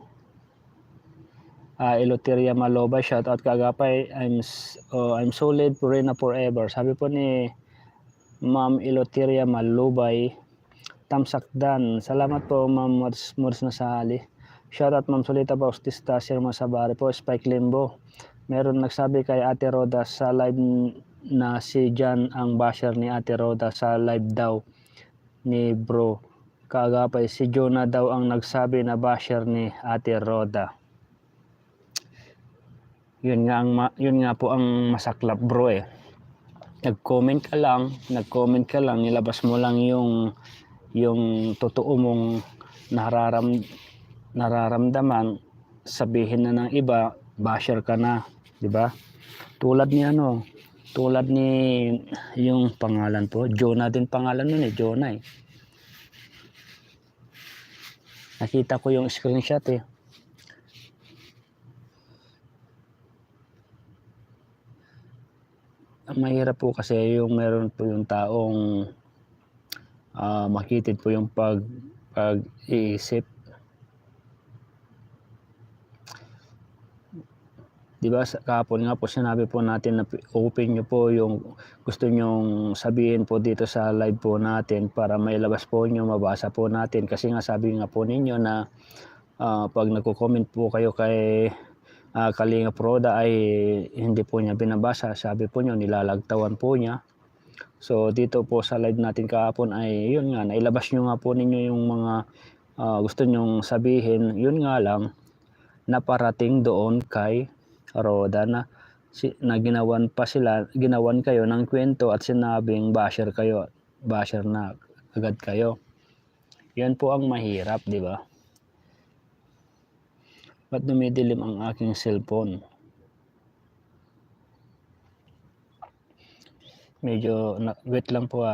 Eloteria Malobay, shout out kaagapay. I'm solid Purina forever. Sabi po ni Ma'am Eloteria Malobay, Tamsakdan. Salamat po, Ma'am Mors na sali. Shout out Ma'am Solita Bautista, Sir Masabari po, Spike Limbo. Meron nagsabi kay Ate Roda sa live na si Jan ang basher ni Ate Roda sa live daw ni bro. Kaagapay, si Jonah daw ang nagsabi na basher ni Ate Roda. Yun nga po ang masaklap, bro eh. Nag-comment ka lang, nilabas mo lang yung totoo mong nararamdaman, sabihin na ng iba, basher ka na, di ba? Tulad ni yung pangalan po, Jonah din pangalan nun eh, Jonah eh. Nakita ko yung screenshot eh. Mahirap po kasi yung meron po yung taong makitid po yung pag-iisip. Diba kahapon nga po sinabi po natin na open nyo po yung gusto nyong sabihin po dito sa live po natin para mailabas po nyo, mabasa po natin. Kasi nga sabi nga po ninyo na pag nagko-comment po kayo kay Kalingap Roda ay hindi po niya binabasa, sabi po niyo nilalagtawan po niya. So dito po sa live natin kahapon ay yun nga, nailabas nyo nga po ninyo yung mga gusto nyong sabihin. Yun nga lang, naparating doon kay Roda na ginawan kayo ng kwento at sinabing basher na agad kayo. Yan po ang mahirap, di ba? Ba't dumidilim ang aking cellphone? Medyo, wait lang po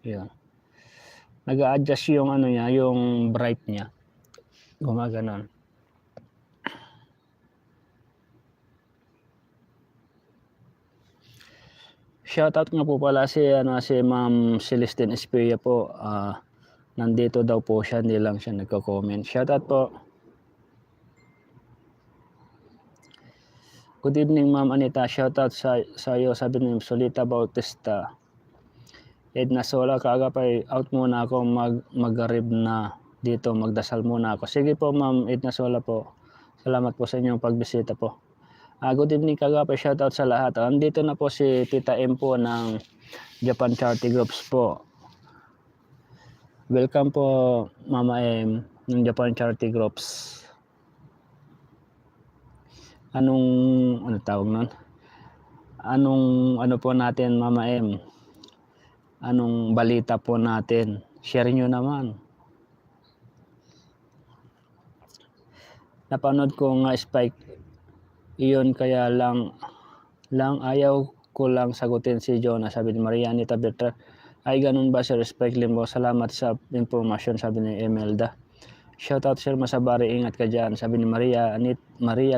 Yan. Nag-a-adjust yung niya, yung bright niya. Gumaganon. Shoutout nga po pala si Ma'am Celestine Espria po. Nandito daw po siya, hindi lang siya nagko-comment. Shoutout po. Good evening, Ma'am Anita. Shoutout sa iyo, sabi ni Solita Bautista. Edna Sola, kaagapay, out muna ako, mag-rib na dito, magdasal muna ako. Sige po, Ma'am Edna Sola po. Salamat po sa inyong pagbisita po. Good evening, kaagapay. Shoutout sa lahat. Andito na po si Tita M po ng Japan Charity Groups po. Welcome po, Mama M ng Japan Charity Groups. Ano tawag nun? Ano po natin, Mama M? Anong balita po natin? Share nyo naman. Napanood ko nga Spike, iyon kaya lang ayaw ko lang sagutin si Jonah, sabi ni Mariani Tabitra. Ay ganun ba si Spike Limbo? Salamat sa informasyon, sabi ni Emelda. Shoutout Sir Masabari, ingat ka dyan, sabi ni Maria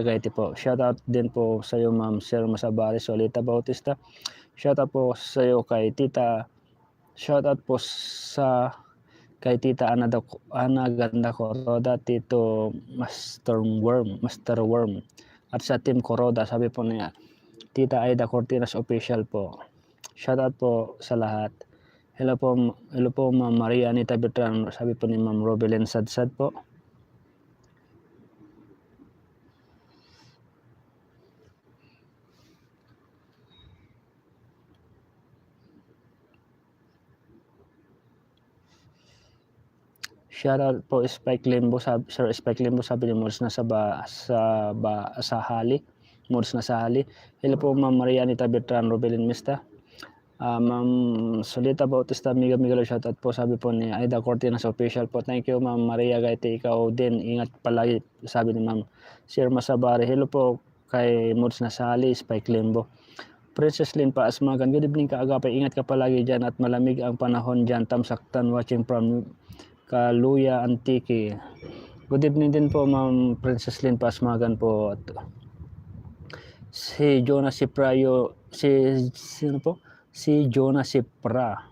Gaiti po. Shoutout din po sa iyo, Ma'am Sir Masabari, Solita Bautista. Shoutout po sa iyo kay Tita. Shoutout po kay Tita Ana Ganda Coroda, Tito Master Worm. At sa Team Coroda, sabi po niya, Tita Aida Cortinas Official po. Shoutout po sa lahat. Hello po Ma'am Maria Anita Bertran, sabi po ni Ma'am Robelyn Sadsad po. Shoutout po Spike Limbo, Sir Spike Limbo, sabi ni Mors na sa hali. Mors na sa hali. Hello po Ma'am Maria Anita Bertran, Robelyn Mista. Ma'am Solita Bautista, Miguel, shoutout po, sabi po ni Aida Cortinas Official po. Thank you Ma'am Maria Gaiti, ikaw din, ingat palagi, sabi ni Ma'am Sir Masabari. Hello po kay Mors Nasali, Spike Limbo. Princess Lynn Paasmagan, good evening kaagapay, ingat ka palagi dyan at malamig ang panahon dyan. Tamsaktan, watching from Kaluya, Antique. Good evening din po Ma'am Princess Lynn Paasmagan po. Si Jonah Sipra sino po? Si Jonah Sipra.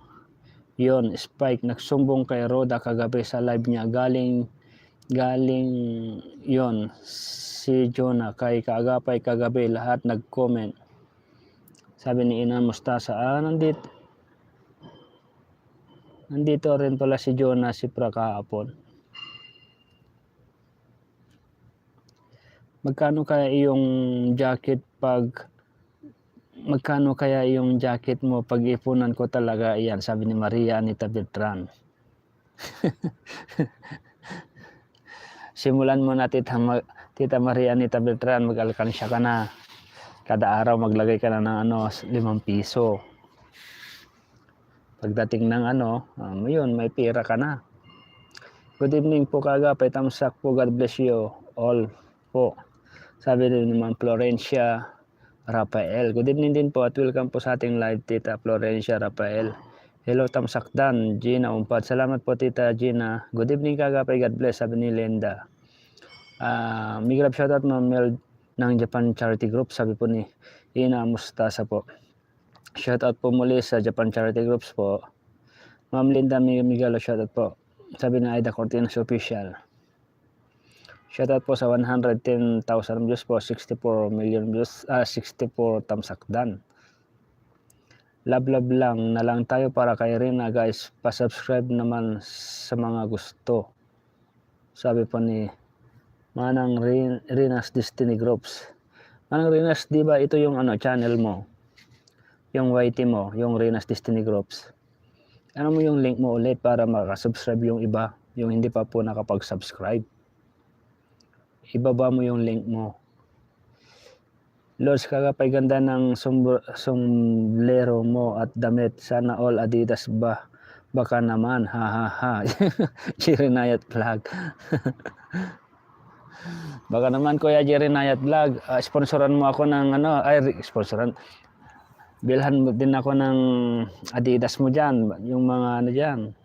Yon, Spike nagsumbong kay Roda kagabi sa live niya. Galing yon si Jonah kay Kaagapay kagabi, lahat nag-comment. Sabi ni Ina Mustasa, nandito rin pala si Jonah Sipra kahapon. Magkano kaya iyong jacket mo pag ipunan ko talaga iyan, sabi ni Maria Anita Beltran. Simulan mo na Tita Maria Anita Beltran, mag-alkansya ka na. Kada araw maglagay ka na ng 5 piso. Pagdating ng yun, may pera ka na. Good evening po Kaagapay, tamsak po, God bless you all po. Sabi din naman Florencia Rafael. Good evening din po at welcome po sa ating live, Tita Florencia Rafael. Hello Tamsakdan, Gina Umpad. Salamat po Tita Gina. Good evening Kaagapay, God bless, sabi ni Linda. Migrab shoutout Mel ng Japan Charity Group, sabi po ni Ina Mustasa po. Shoutout po muli sa Japan Charity Groups po. Ma'am Linda Migalo, shoutout po. Sabi ni Aida Cortinas Official. Shoutout po sa 110,000 views po, 64 million views, 64 Tamsakdan. Love lang na lang tayo para kay Rina guys. Pa-subscribe naman sa mga gusto. Sabi po ni Manang Rina's Destiny Groups. Manang Rina's, di ba ito yung channel mo? Yung YT mo, yung Rina's Destiny Groups. Ano mo yung link mo ulit para makasubscribe yung iba, yung hindi pa po nakapag-subscribe. Ibaba mo yung link mo. Lords, Kaagapay, ganda ng sombrero mo at damit. Sana all Adidas ba? Baka naman, ha ha ha. Jerry Nayat Vlog. Baka naman Kuya Jerry Nayat Vlog, sponsoran mo ako ng sponsoran. Bilhan mo din ako ng Adidas mo dyan, yung mga dyan,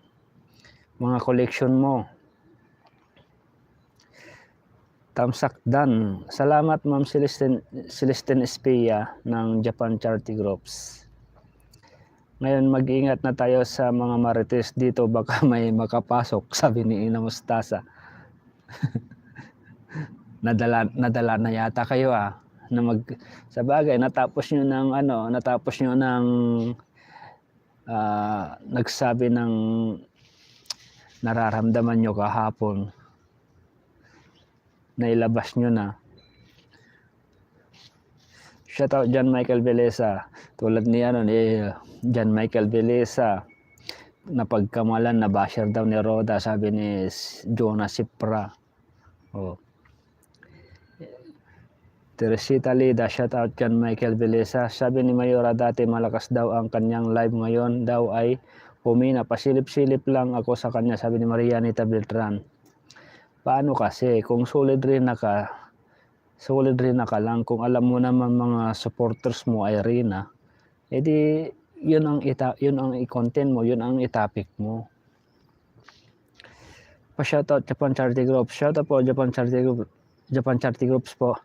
mga collection mo. Tamsakdan. Salamat Ma'am Celestine Espia ng Japan Charity Groups. Ngayon mag-ingat na tayo sa mga marites dito, baka may makapasok, sabi ni Ina Mustasa. nadala na yata kayo sa bagay natapos nyo ng nagsabi ng nararamdaman nyo kahapon, nailabas nyo na. Shoutout John Michael Velesa, tulad ni John Michael Velesa, napagkamalan na basher daw ni Roda, sabi ni Jonah Sipra. Teresita Lida, shoutout John Michael Velesa. Sabi ni Mayora, dati malakas daw ang kanyang live, ngayon daw ay humina. Pasilip-silip lang ako sa kanya, sabi ni Maria Anita Beltran. Paano kasi kung solid rin na ka lang, kung alam mo naman mga supporters mo ay Rina, edi yun ang i-content mo, yun ang i-topic mo. Pa-shoutout Japan Charity Group. Shoutout po Japan Charity Groups po.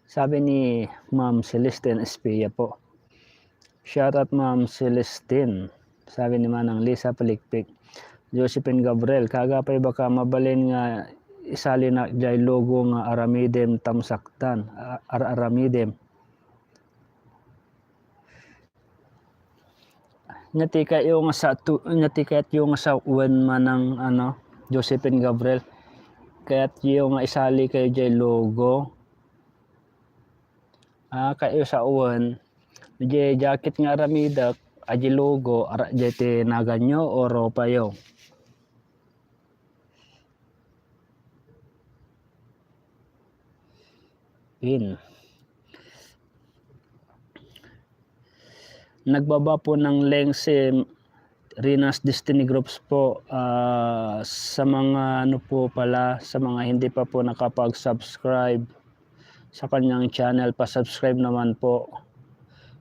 Sabi ni Ma'am Celestine Espia po. Shoutout Ma'am Celestine. Sabi ni Manang Lisa Palikpik. Josephine Gabriel, Kaagapay, baka mabalin nga isali na jay logo nga Aramidem Tamsakdan. Aramidem. Natika yung sa uwan manang Josephine Gabriel. Kaya't yung isali kayo jay logo. Kayo sa uwan, jay jacket nga Aramida, aji logo, jay tinaganyo o ropa yo. Nagbaba po ng link si Rina's Destiny Groups po sa mga sa mga hindi pa po nakapag-subscribe sa kanyang channel, pa-subscribe naman po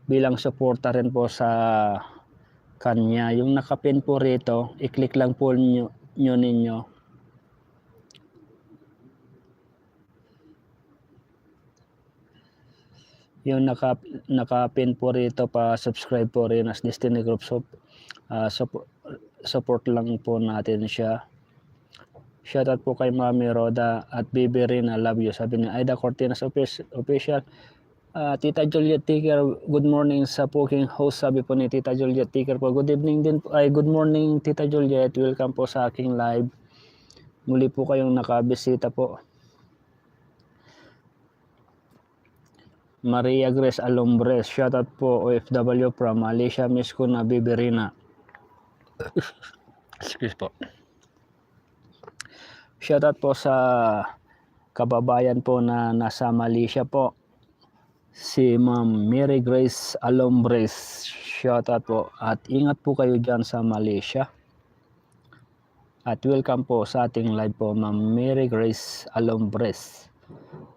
bilang suporta rin po sa kanya. Yung nakapin po rito, i-click lang po ninyo. yung nakapin po rito, pa-subscribe po rin as Destiny Group. So, support lang po natin siya. Shoutout po kay Mami Roda at Bibi Rina, love you. Sabi ni Aida Cortinas official. Tita Juliet Ticker, good morning sa poking host. Sabi po ni Tita Juliet Ticker po, good evening din po, good morning Tita Juliet, welcome po sa aking live. Muli po kayong nakabisita po. Maria Grace Alombres, shoutout po OFW from Malaysia, miss ko na Bibi Rina. Excuse po. Shoutout po sa kababayan po na nasa Malaysia po, si Ma'am Mary Grace Alombres. Shoutout po at ingat po kayo dyan sa Malaysia. At welcome po sa ating live po, Ma'am Mary Grace Alombres.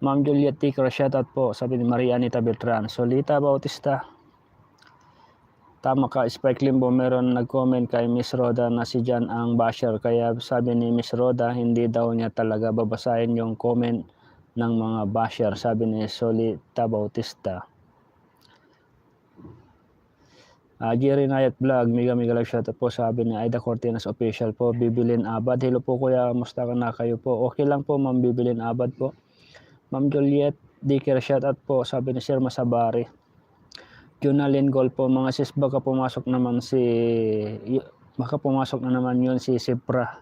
Ma'am Juliet Ticker, shoutout po. Sabi ni Maria Anita Beltran. Solita Bautista. Tama ka, Spike Limbo, meron nag-comment kay Miss Roda na si Jan ang basher. Kaya sabi ni Miss Roda, hindi daw niya talaga babasahin yung comment ng mga basher. Sabi ni Solita Bautista. Jerry Nayat Vlog, Miga lang shoutout po. Sabi ni Aida Cortinas official po. Bibilin Abad, hello po kuya, musta ka na kayo po? Okay lang po Ma'am Bibilin Abad po. Ma'am Juliet Dicker, shoutout po. Sabi ni Sir Masabari. Junalyn Gold po, mga sis, baka pumasok na naman yun si Sipra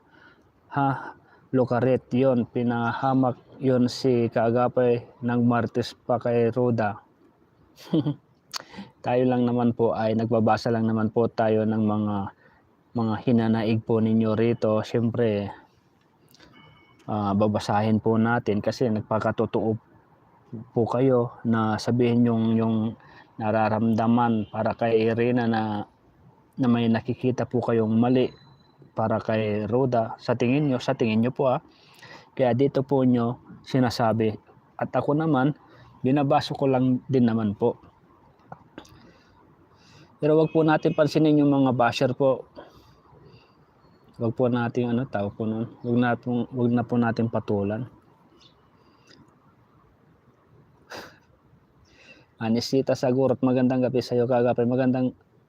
Lucaret, yun pinahamak yun si Kaagapay ng Martes pa kay Roda. Tayo lang naman po ay nagbabasa lang naman po tayo ng mga hinanaig po ninyo rito. Siyempre babasahin po natin kasi nagpakatotoo po kayo na sabihin yung nararamdaman para kay Irina na may nakikita po kayong mali para kay Roda sa tingin nyo po kaya dito po nyo sinasabi at ako naman binabasa ko lang din naman po, pero wag po natin pansinin yung mga basher po. Wag po natin tawag po nun, wag na po natin patulan. Anisita Sagurot, magandang gabi sa iyo kagapay.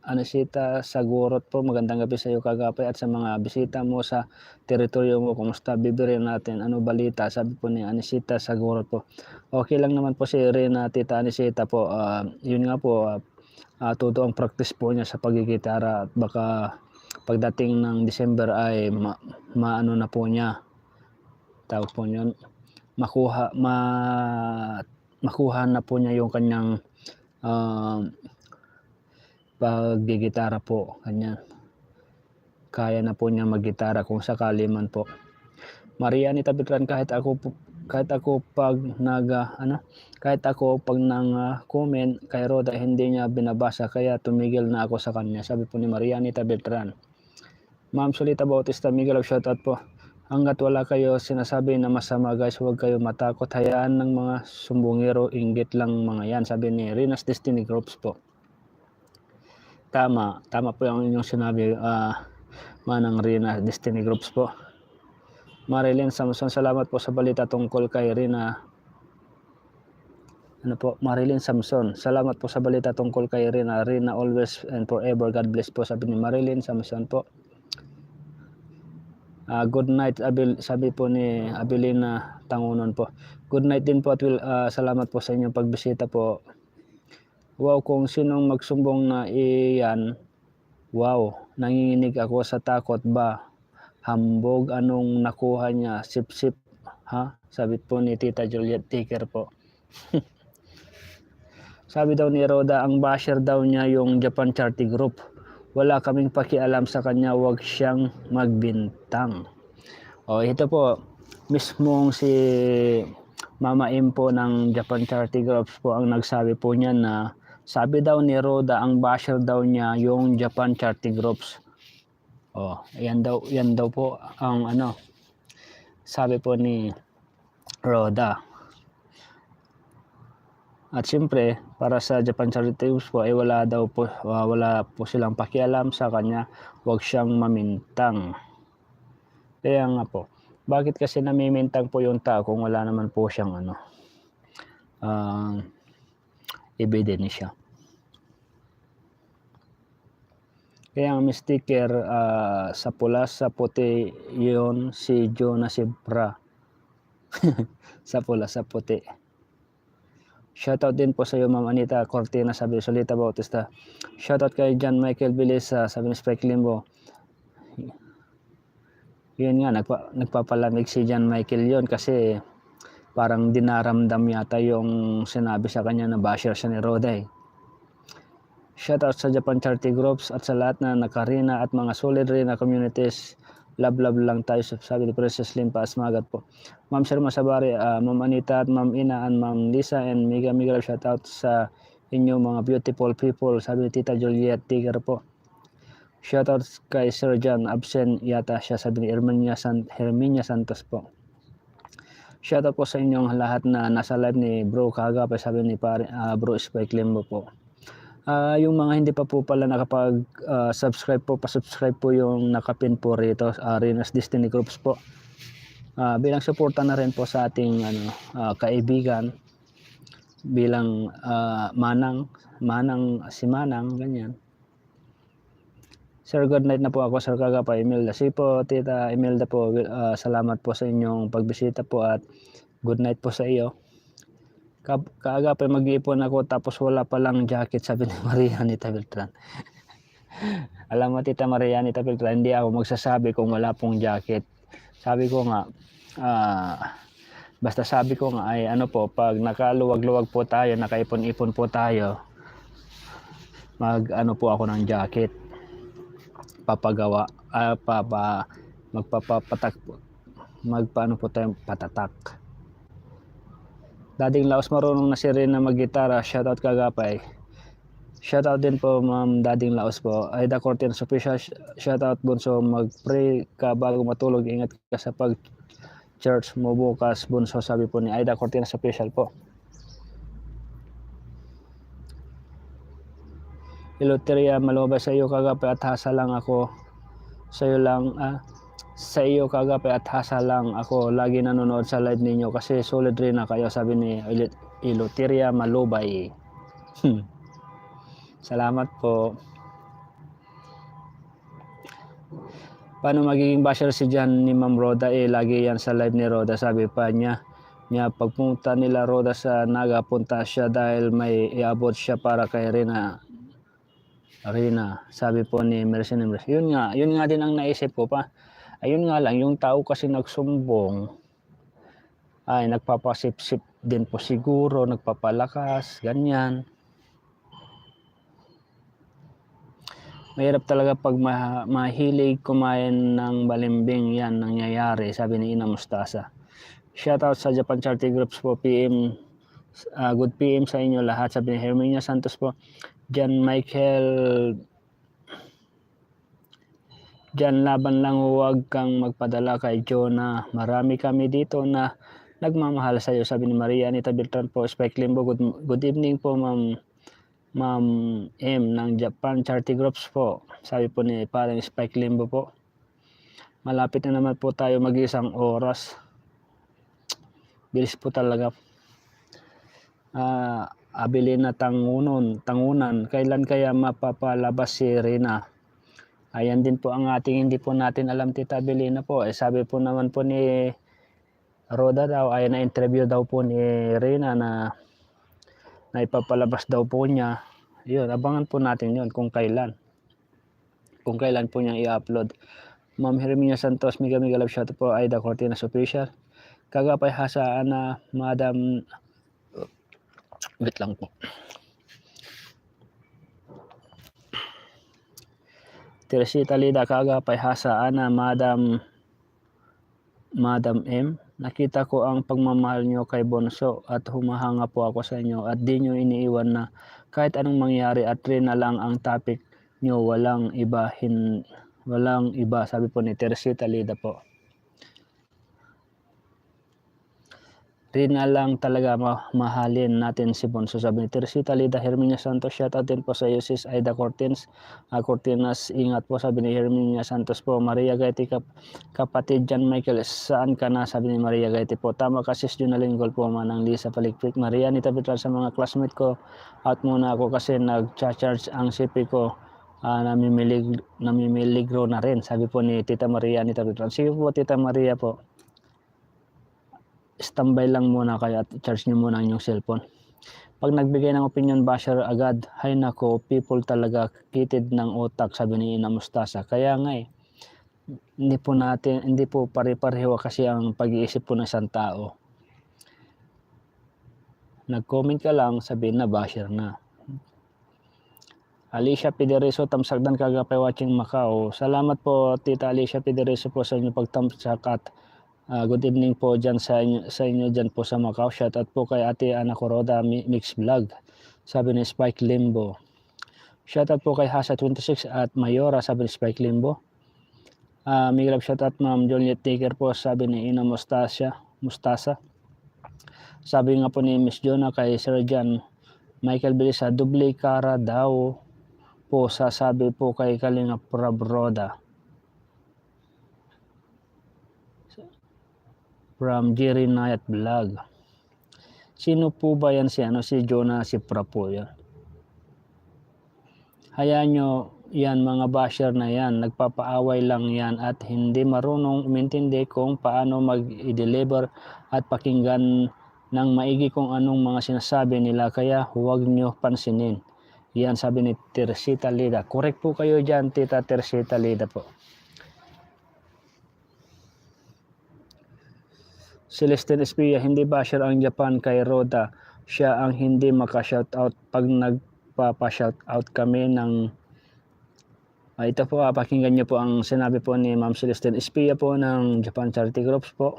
Anisita Sagurot po, magandang gabi sa iyo kagapay at sa mga bisita mo sa teritoryo mo. Kumusta? Bibirin natin. Ano balita? Sabi po ni Anisita Sagurot po. Okay lang naman po si Rina, Tita Anisita po. Yun nga po, todo ang practice po niya sa pagigitara at baka pagdating ng December ay maano na po niya. Tawag po niyon. Makuha na po niya yung kanyang paggigitara po, kanya kaya na po niya maggitara kung sakali man po. Maria Anita Beltran, kahit ako pag comment kay Roda hindi niya binabasa kaya tumigil na ako sa kanya. Sabi po ni Maria Anita Beltran. Ma'am Solita Bautista, Miguel, shoutout po. Hanggat wala kayo sinasabi na masama guys, huwag kayo matakot. Hayaan ng mga sumbongero, inggit lang mga yan. Sabi ni Rina's Destiny Groups po. Tama po yung inyong sinabi, Manang Rina Destiny Groups po. Marilyn Samson, salamat po sa balita tungkol kay Rina. Marilyn Samson, salamat po sa balita tungkol kay Rina. Rina always and forever, God bless po. Sabi ni Marilyn Samson po. Good night, sabi po ni Abilina Tangunon po. Good night din po at salamat po sa inyong pagbisita po. Wow, kung sinong magsumbong na iyan, wow, nanginginig ako sa takot ba? Hambog, anong nakuha niya? Sip-sip, Sabi po ni Tita Juliet Ticker po. Sabi daw ni Roda, ang basher daw niya yung Japan Charity Group. Wala kaming pakialam sa kanya, wag siyang magbintang. Ito po, mismong si Mama M po ng Japan Charity Groups po ang nagsabi po niya na sabi daw ni Roda, ang basher daw niya yung Japan Charity Groups. Yan daw po ang sabi po ni Roda. At siyempre, para sa Japan Charity Groups po ay wala po silang pakialam sa kanya, huwag siyang mamintang. Kaya nga po, bakit kasi namimintang po yung tao kung wala naman po siyang ebidensya. Kaya ang sticker sa pula sa puti yon si Jonah Sibra. Sa pula sa puti. Shoutout din po sa iyo Ma'am Anita Cortina, sabi Solita Bautista. Shoutout kay John Michael Bilisa, sabi ni Spike Limbo. Yun nga, nagpapalamig si John Michael yon kasi parang dinaramdam yata yung sinabi sa kanya na basher siya ni Roda. Shoutout sa Japan Charity Groups at sa lahat na nakarina at mga solid rin na communities. Love lang tayo, sabi ni Princess Limpa Asmagat po. Ma'am Sherma Sabari, Ma'am Anita at Ma'am Ina and Ma'am Lisa and Mega shoutout sa inyo mga beautiful people, sabi ni Tita Juliet Tiger po. Shoutout kay Sir John, absent yata siya, sabi ni Herminia Santos po. Shoutout po sa inyong lahat na nasa live ni Bro Kagapay, sabi ni Bro Spike Limbo po. Yung mga hindi pa po pala nakapag-subscribe po, pa-subscribe po yung nakapin po rito, Rena's Destiny Groups po. Bilang suporta na rin po sa ating kaibigan, bilang si Manang, ganyan. Sir, good night na po ako, Sir Kagapay, Imelda. Si po, Tita Imelda po, salamat po sa inyong pagbisita po at good night po sa iyo. Kaagapay, mag-iipon ako tapos wala palang jacket, sabi ni Marianita Beltran. Alam mo Tita Marianita Beltran, hindi ako magsasabi kung wala pong jacket. Sabi ko nga, basta sabi ko nga ay pag nakaluwag-luwag po tayo, nakaipon-ipon po tayo, po ako ng jacket. Papagawa, magpapapatak po. Magpaano po tayo patatak. Dading Laos, marunong na si Rina mag-gitara. Shoutout Kagapay. Shoutout din po Ma'am Dading Laos po. Aida Cortines Official. Shoutout Bunso. Mag-pray ka bago matulog. Ingat ka sa pag-church mo bukas, Bunso, sabi po ni Aida Cortines Official po. Iloteria, malubay sa iyo Kagapay at hasa lang ako. Sa iyo lang, sa iyo Kagapay at hasa lang ako lagi nanonood sa live ninyo kasi solid rin na kayo, sabi ni Iloteria Malubay. Salamat po. Paano magiging basher si Jan ni Ma'am Roda? Lagi yan sa live ni Roda, sabi pa niya pagpunta nila Roda sa Naga, punta siya dahil may iabot siya para kay Rina, sabi po ni Mercy. Yun nga din ang naisip ko pa. Ayun nga lang, yung tao kasi nagsumbong ay nagpapasip-sip din po siguro, nagpapalakas, ganyan. Mahirap talaga pag mahilig kumain ng balimbing, yan nangyayari, sabi ni Ina Mustasa. Shoutout sa Japan Charity Groups po, PM, good PM sa inyo lahat, sabi ni Herminia Santos po. John Michael, Diyan laban lang, huwag kang magpadala kay Jonah. Marami kami dito na nagmamahal sa iyo, sabi ni Maria Anita Beltran po. Spike Limbo, good evening po Ma'am M ng Japan Charity Groups po, sabi po ni parang Spike Limbo po. Malapit na naman po tayo mag-isang oras. Bilis po talaga. Abilina Tangunan, kailan kaya mapapalabas si Rina? Ayan din po ang ating hindi po natin alam, Tita Belina po. Sabi po naman po ni Roda daw, ay na-interview daw po ni Rina na ipapalabas daw po niya. Yun, abangan po natin yun kung kailan. Kung kailan po niya i-upload. Ma'am Herminia Santos, Mega love shout po. Aida Cortines Official. Kagapay hasaan na Madam. Wait lang po. Teresita Lida, Kagapay hasaan na Madam M. Nakita ko ang pagmamahal nyo kay Bonso at humahanga po ako sa inyo at di nyo iniiwan na kahit anong mangyari at rin na lang ang topic nyo, walang iba, sabi po ni Teresita Lida po. rin na lang talaga mahalin natin si Bonso. Sabi ni Teresita Lida Herminia Santos, shoutout din po sa iyo sis Aida Cortines. Cortinas, ingat po, sabi ni Herminia Santos po. Maria Gaiti, kapatid John Michael, saan ka na? Sabi ni Maria Gaiti po. Tama ka sis Junalyn Gol po, Manang Lisa Palikpik. Maria Anita Vitral, sa mga classmate ko, out muna ako kasi nag-charge ang CP ko. Namimiligro na rin, sabi po ni Tita Maria Anita Vitral. Sige po Tita Maria po, standby lang muna kayo at charge nyo muna ang inyong cellphone. Pag nagbigay ng opinion basher agad, hay nako, people talaga kitid ng utak, sabi ni Ina Mustasa. Kaya nga hindi po pare-pareho kasi ang pag-iisip po ng isang tao. Nag-comment ka lang, sabihin na basher na. Alicia Pidereso, tamsakdan kagapay watching Macau. Salamat po Tita Alicia Pidereso po sa inyong pagtamsak at good evening po dyan sa inyo dyan po sa Macau. Shoutout po kay Ate Ana Coroda Mix Vlog, sabi ni Spike Limbo. Shoutout po kay Hasa26 at Mayora, sabi ni Spike Limbo. Miguel shoutout Ma'am Juliet Taker po, sabi ni Ina Mustasa. Sabi nga po ni Miss Jonah kay Sir John Michael Belisa, doble kara daw po, sasabi po kay Kalinga Prabroda. From Jerry Nayat Vlog. Sino po ba yan si Jonah Sipra po yan? Hayaan nyo yan, mga basher na yan, nagpapaaway lang yan at hindi marunong umintindi kung paano mag-deliver at pakinggan ng maigi kung anong mga sinasabi nila, kaya huwag nyo pansinin. Yan, sabi ni Teresita Lida. Correct po kayo dyan, Tita Teresita Lida po. Celestine Espia, hindi basher ang Japan kay Roda. Siya ang hindi maka-shoutout pag nagpapa-shoutout kami ng... ito po, pakinggan nyo po ang sinabi po ni Ma'am Celestine Espia po ng Japan Charity Groups po.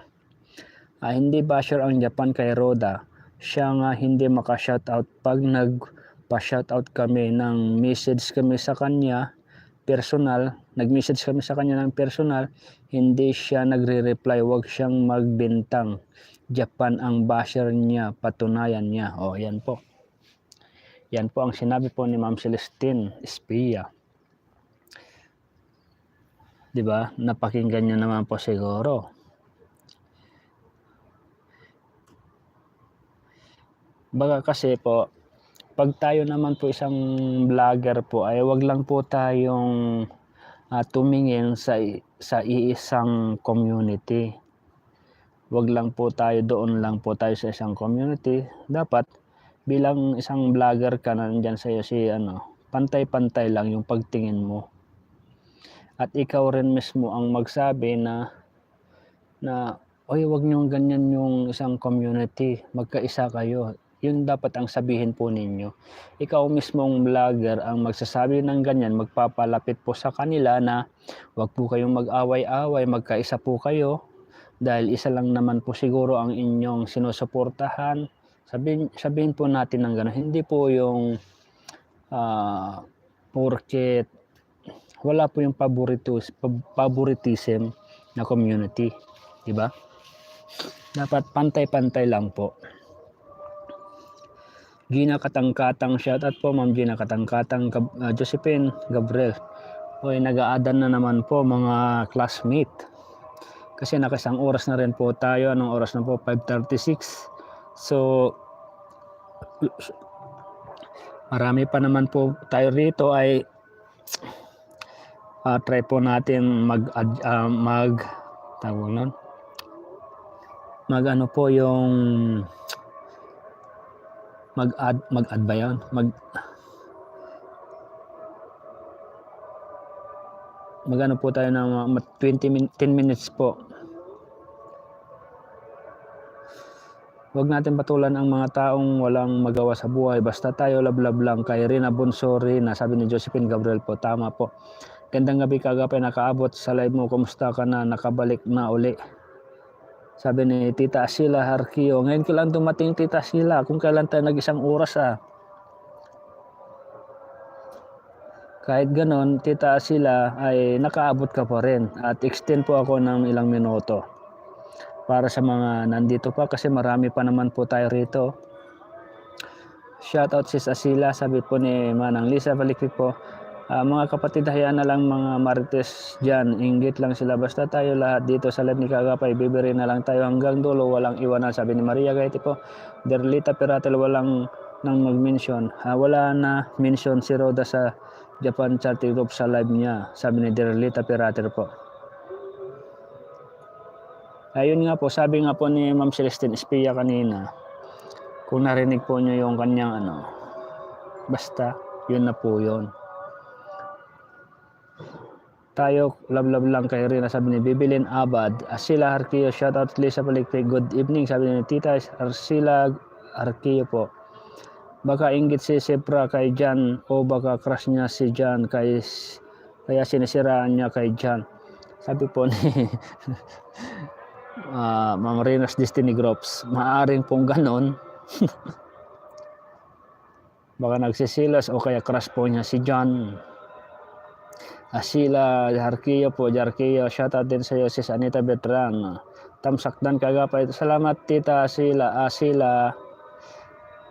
Hindi basher ang Japan kay Roda. Siya nga hindi maka-shoutout pag nagpa-shoutout kami ng message kami sa kanya personal, nag-message kami sa kanya ng personal, hindi siya nagre-reply, wag siyang magbintang. Japan ang basher niya, patunayan niya. Yan po. Yan po ang sinabi po ni Ma'am Celestine Espia. Diba? Napakinggan niyo naman po siguro. Baga kasi po, pag tayo naman po isang vlogger po, ay wag lang po tayong tumingin sa iisang community. Wag lang po tayo doon lang po tayo sa isang community. Dapat bilang isang vlogger ka, nandyan sa iyo pantay-pantay lang yung pagtingin mo. At ikaw rin mismo ang magsabi na oy, wag niyo ganyan yung isang community, magkaisa kayo. Yun dapat ang sabihin po ninyo. Ikaw mismong vlogger ang magsasabi ng ganyan, magpapalapit po sa kanila na wag po kayong mag-away-away, magkaisa po kayo dahil isa lang naman po siguro ang inyong sinusuportahan. Sabihin po natin ng gano'n. Hindi po yung porket wala po yung favoritism na community, di ba? Dapat pantay-pantay lang po. Gina Katangkatang, shoutout po Ma'am Gina Katangkatang. Josephine Gabriel, nag-aadan na naman po mga classmate kasi nakasang oras na rin po tayo. Anong oras na po? 5:36. So marami pa naman po tayo rito. Ay try po natin mag-add ba yun? Mag-ano po tayo ng 10 minutes po. Huwag natin patulan ang mga taong walang magawa sa buhay. Basta tayo lablab lang. Kay Rina Bonsori na, sabi ni Josephine Gabriel po. Tama po. Gandang gabi kagapay, nakaabot sa live mo. Kumusta ka na? Nakabalik na uli. Sabi ni Tita Sila Harkio. Ngayon ko lang dumating Tita Sila. Kung kailan tayo nag-isang oras Kahit ganon, Tita Sila ay nakaabot ka pa rin. At extend po ako ng ilang minuto. para sa mga nandito pa kasi marami pa naman po tayo rito. Shoutout sis Asila, sabi po ni Manang Lisa Balikpik po. Mga kapatid, hayaan na lang mga marites dyan, inggit lang sila, basta tayo lahat dito sa live ni Kagapay, bibiri na lang tayo hanggang dulo, walang iwanan, sabi ni Maria Gaiti po. Derlita Piratel, walang nang mag-mention, wala na mention si Roda sa Japan Charity Group sa live niya, sabi ni Derlita Piratel po. Ayun nga po, sabi nga po ni Ma'am Celestine Espia kanina, kung narinig po nyo yung kanyang basta yun na po yun. Tayo, love lang kay Rina, sabi ni Bibilin Abad. Arsila Arquio, shoutout Lisa Balikpik, good evening, sabi ni Tita Arsila Arquio po. Baka inggit si Sepra kay Jan o baka crush niya si Jan kaya sinisiraan niya kay Jan. Sabi po ni Ma'am Rina's Destiny Groups, maaring pong ganon. Baka nagsisilas o kaya crush po niya si Jan. Asila Jarquillo po, Jarquillo, shoutout din sa iyo sis Anita Betran. Tamsakdan Kagapay, salamat tita Asila.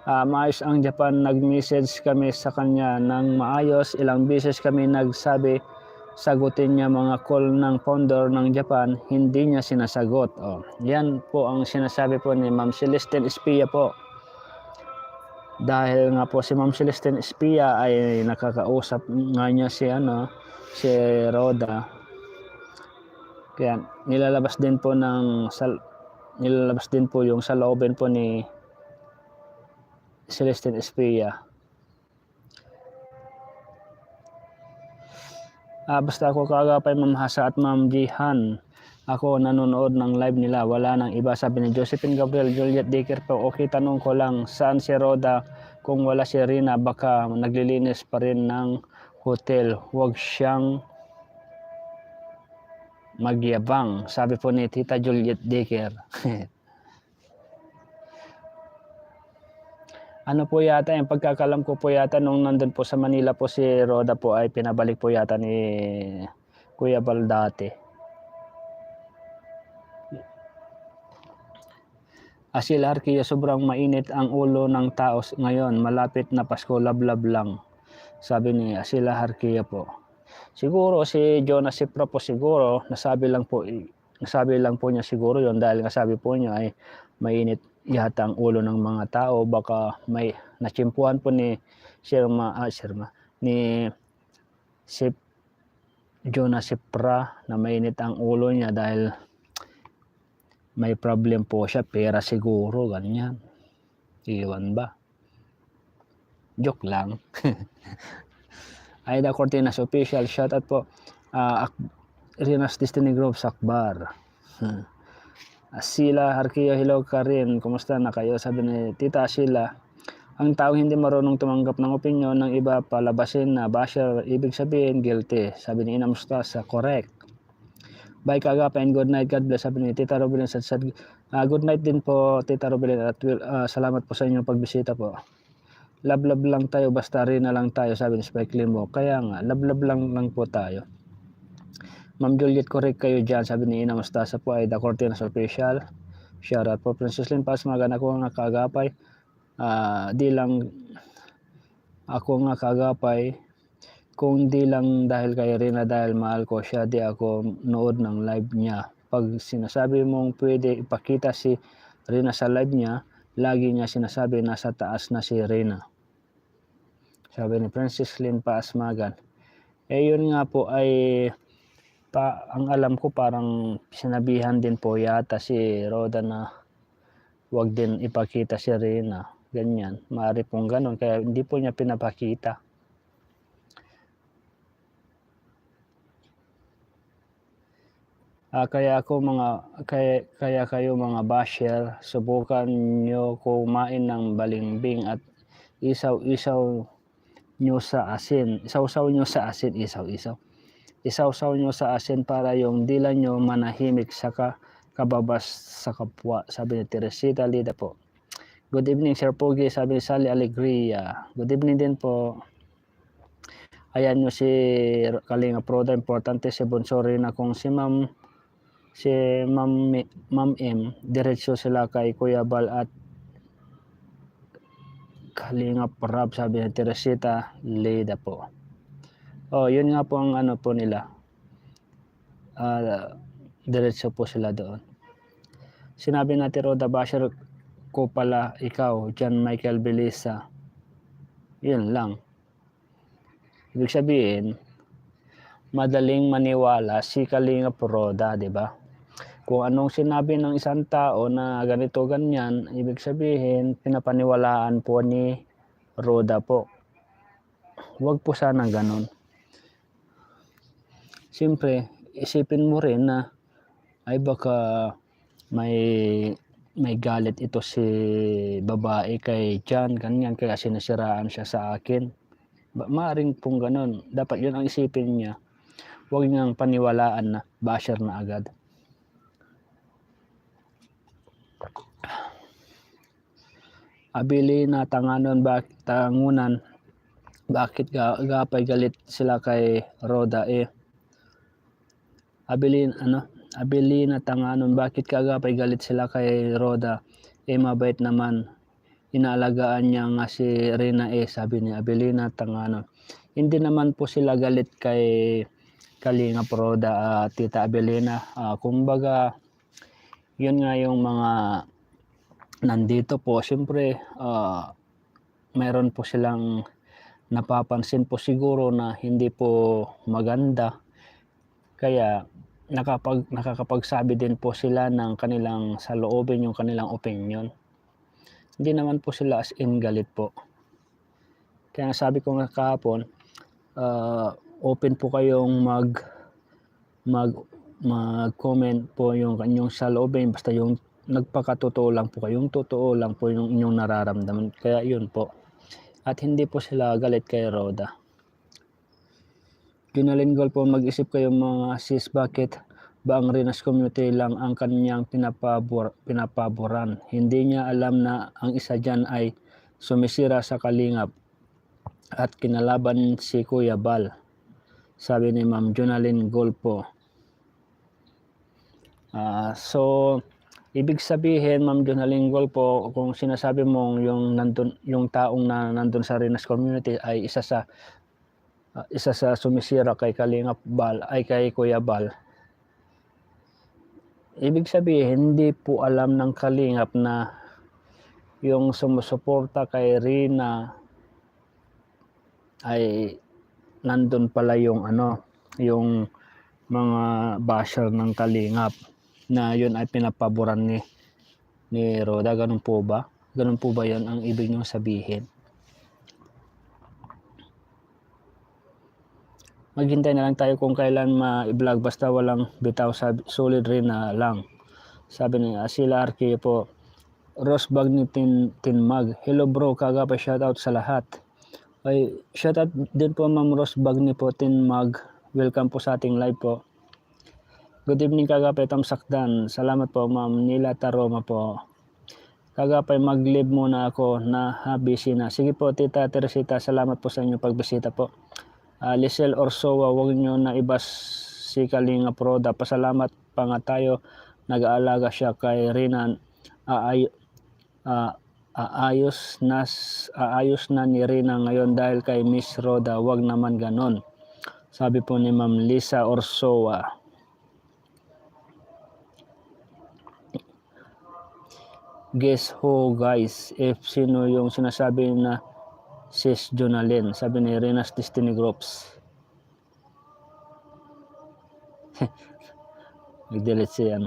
Maayos ang Japan, nag-message kami sa kanya ng maayos, ilang beses kami nagsabi sagutin niya mga call ng founder ng Japan, hindi niya sinasagot. Yan po ang sinasabi po ni Ma'am Celestine Espia po. Dahil nga po si Ma'am Celestine Espia ay nakakausap nga niya si Roda. Kaya nilalabas din po yung saloobin po ni Celestine Espia. Basta ako Kagapay, Ma'am Hasa at Ma'am Jihan. Ako nanonood ng live nila, wala nang iba, sabi ni Josephine Gabriel. Juliet Dicker po, okay, tanong ko lang, saan si Roda kung wala si Rina? Baka naglilinis pa rin ng hotel, huwag siyang magyabang, sabi po ni Tita Juliet Dicker. Ano po yata, yung pagkakalam ko po yata nung nandun po sa Manila po si Roda po ay pinabalik po yata ni Kuya Baldate. Asil Arquia, sobrang mainit ang ulo ng tao ngayon, malapit na Pasko, lablab lang, sabi ni Asila Arquia po. Siguro si Jonas Sipra po siguro, nasabi lang po niya siguro yon dahil nasabi po niya ay mainit yata ang ulo ng mga tao, baka may natsimpuhan po ni Jonas Sipra na mainit ang ulo niya dahil may problem po siya, pera siguro, ganyan. Iwan ba? Joke lang. Aida Cortinas official, shoutout po. Rina's Destiny Group Sakbar. Asila Arquio, hello ka rin. Kumusta na kayo? Sabi ni Tita Asila, ang tao hindi marunong tumanggap ng opinion ng iba, palabasin na basher, ibig sabihin guilty. Sabi ni Ina Mustasa, correct. Bye Kagapay and good night, God bless, sabi ni Tita Robelin Sadsad. Good night din po Tita Robelin at salamat po sa inyong pagbisita po. Love lang tayo, basta rin na lang tayo, sabi ni Spike Limbo. Kaya nga, love lang po tayo. Ma'am Juliet, correct kayo dyan, sabi ni Ina Mustasa po ay The Cortinas official. Shoutout po Princess Lynn Paz, magana ko nga Kagapay. Di lang ako nga Kagapay, kung di lang dahil kay Rina, dahil mahal ko siya, di ako nood ng live niya. Pag sinasabi mong pwede ipakita si Rina sa live niya, lagi niya sinasabi nasa taas na si Rina, sabi ni Princess Lynn Paasmagan. Yun nga po ay ang alam ko parang sinabihan din po yata si Roda na wag din ipakita si Rina, ganyan. Maaari pong ganon, kaya hindi po niya pinapakita. Kaya kayo mga basher, subukan nyo kumain ng balimbing at isaw-saw nyo sa asin. Isaw-saw nyo sa asin para yung dila nyo manahimik sa kababas sa kapwa, sabi ni Teresita Lida po. Good evening Sir Pogi, sabi ni Sally Alegria. Good evening din po. Ayan nyo si Kalinga Proda, importante si Bonsori na kung si Ma'am Si Ma'am M, diretso sila kay Kuya Bal at Kalingap Rab, sabi ni Teresita Leda po. Yun nga po ang ano po nila. Diretso po sila doon. Sinabi natin Roda Basher ko pala ikaw, John Michael Belisa. Yun lang. Ibig sabihin, madaling maniwala si Kalingap Roda, di ba? Kung anong sinabi ng isang tao na ganito ganyan, ibig sabihin pinapaniwalaan po ni Roda po. Huwag po sana ganun. Siyempre, isipin mo rin na ay baka may galit ito si babae kay John, ganyan, kaya sinisiraan siya sa akin. Maaring pong ganun. Dapat yun ang isipin niya. Huwag niyang paniwalaan na basher na agad. Abili na tangunan, bakit gapay galit sila kay Roda Abili na tanganon, bakit kagapay galit sila kay Roda? Mabait naman. Inaalagaan niya nga si Rina sabi ni Abilina Tanganon. Hindi naman po sila galit kay Kalingap Roda, Tita Abilina. Kumbaga, yun nga yung mga nandito po. Siyempre, mayroon po silang napapansin po siguro na hindi po maganda. Kaya nakakapagsabi din po sila ng kanilang saloobin, yung kanilang opinion. Hindi naman po sila as in galit po. Kaya sabi ko nga kahapon, open po kayong mag-comment po yung kanyang saloobin, basta yung nagpakatotoo lang po kayong totoo lang po yung inyong nararamdaman. Kaya yun po. At hindi po sila galit kay Roda. Ginalinggol po, mag-isip kayo mga sis, bakit ba ang Rinas community lang ang kanyang pinapaboran? Hindi niya alam na ang isa dyan ay sumisira sa Kalingap at kinalaban si Kuya Bal, sabi ni Ma'am Jonalyn Golpo. So ibig sabihin, Ma'am Jonalyn Golpo, kung sinasabi mong yung taong na nandun sa Rinas community ay isa sa sumisira kay Kalingap Bal, ay kay Kuya Bal, ibig sabihin hindi po alam ng Kalingap na yung sumusuporta kay Rina ay nandun pala yung yung mga basher ng Kalingap na yun ay pinapaboran ni Roda. Ganun po ba? Ganun po ba yan ang ibig niyong sabihin? Maghintay na lang tayo kung kailan ma-vlog, basta walang bitaw, solid rin na lang. Sabi ni Asila Arki po, Rosebag ni Tinmag. Hello bro, kagapay, shoutout sa lahat. Ay, shoutout din po Ma'am Rosebag ni po Tinmag. Welcome po sa ating live po. Good evening kagapay, Tamsakdan. Salamat po Ma'am Nila Taroma po. Kagapay, mag-live muna ako na busy na. Sige po Tita Teresita, salamat po sa inyong pagbisita po. Lisel Orsowa, huwag nyo na ibas si Kalingap Roda. Pasalamat pa nga tayo, nag-aalaga siya kay Rina. Aayos na ni Rina ngayon dahil kay Miss Roda. Huwag naman ganon, sabi po ni Ma'am Lisa Orsowa. Guess who guys, if sino yung sinasabi na Sis Jonalyn, sabi ni Rena's Destiny Groups. Nag-delete siya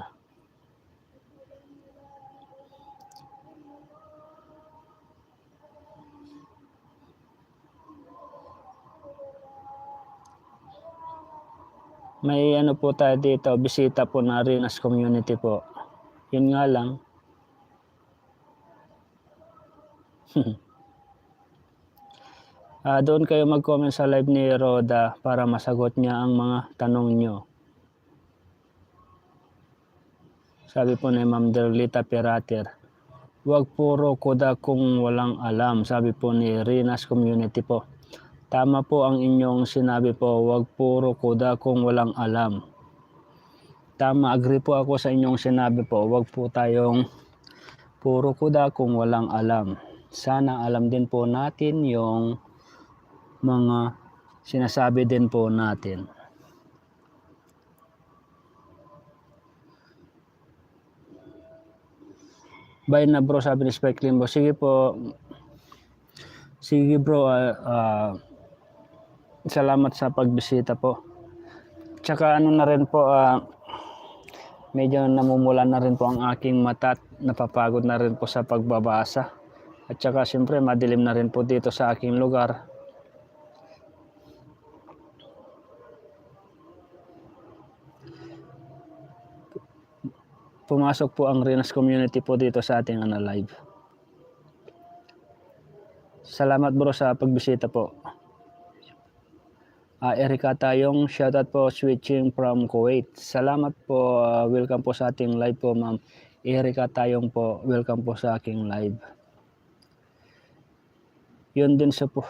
May po tayo dito, bisita po na Rena's community po. Yun nga lang. Doon kayo mag-comment sa live ni Roda para masagot niya ang mga tanong nyo. Sabi po ni Ma'am Derlita Perater, huwag puro kuda kung walang alam, sabi po ni Rena's community po. Tama po ang inyong sinabi po, huwag puro kuda kung walang alam. Tama, agree po ako sa inyong sinabi po. Huwag po tayong puro kuda kung walang alam. Sana alam din po natin yung mga sinasabi din po natin. Bye na bro, sabi ni Spike Limbo. Sige po. Sige bro, salamat sa pagbisita po. Tsaka ano na rin po, medyo namumula na rin po ang aking mata at napapagod na rin po sa pagbabasa. At tsaka siyempre madilim na rin po dito sa aking lugar. Pumasok po ang Rinas community po dito sa ating live. Salamat bro sa pagbisita po. Erika Tayong, shoutout po switching from Kuwait. Salamat po, welcome po sa ating live po ma'am. Erika Tayong po, welcome po sa aking live. Yun din sa po.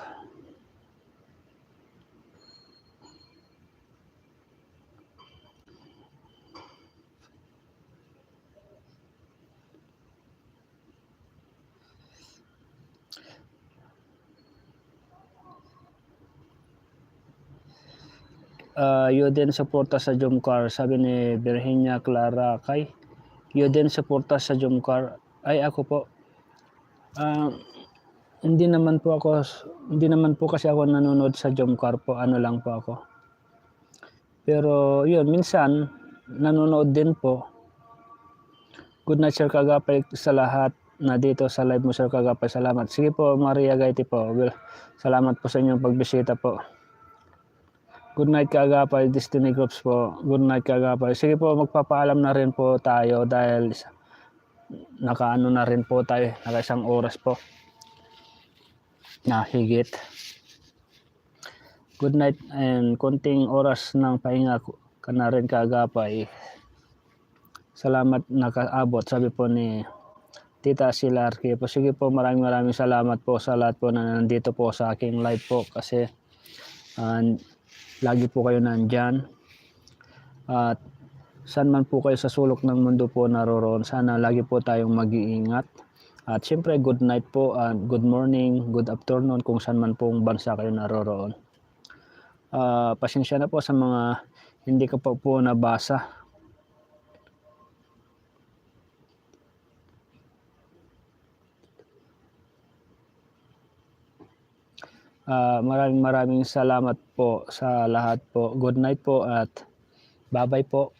Yun din suporta sa Jomcar, sabi ni Virginia Clara Kay. Yun din suporta sa Jomcar. Ay ako po. Hindi naman po kasi ako nanonood sa Jomcar po, ano lang po ako. Pero yun, minsan nanonood din po. Good night Sir Kagapay sa lahat na dito sa live mo Sir Kagapay. Salamat. Sige po Maria Gaiti po. Well, salamat po sa inyong pagbisita po. Good night Kagapay, Destiny Groups po. Good night Kagapay. Sige po, magpapaalam na rin po tayo dahil nakaano na rin po tayo, naka isang oras po na higit. Good night and konting oras ng pahinga ka na rin Kagapay. Salamat nakaabot, sabi po ni Tita Silarki po. Sige po, maraming salamat po sa lahat po na nandito po sa aking live po kasi lagi po kayo nandyan. At saan man po kayo sa sulok ng mundo po naroroon, sana lagi po tayong mag-iingat. At syempre good night po and good morning, good afternoon kung saan man pong bansa kayo naroroon. Pasensya na po sa mga hindi ko pa po nabasa. Maraming salamat po sa lahat po. Good night po at bye-bye po.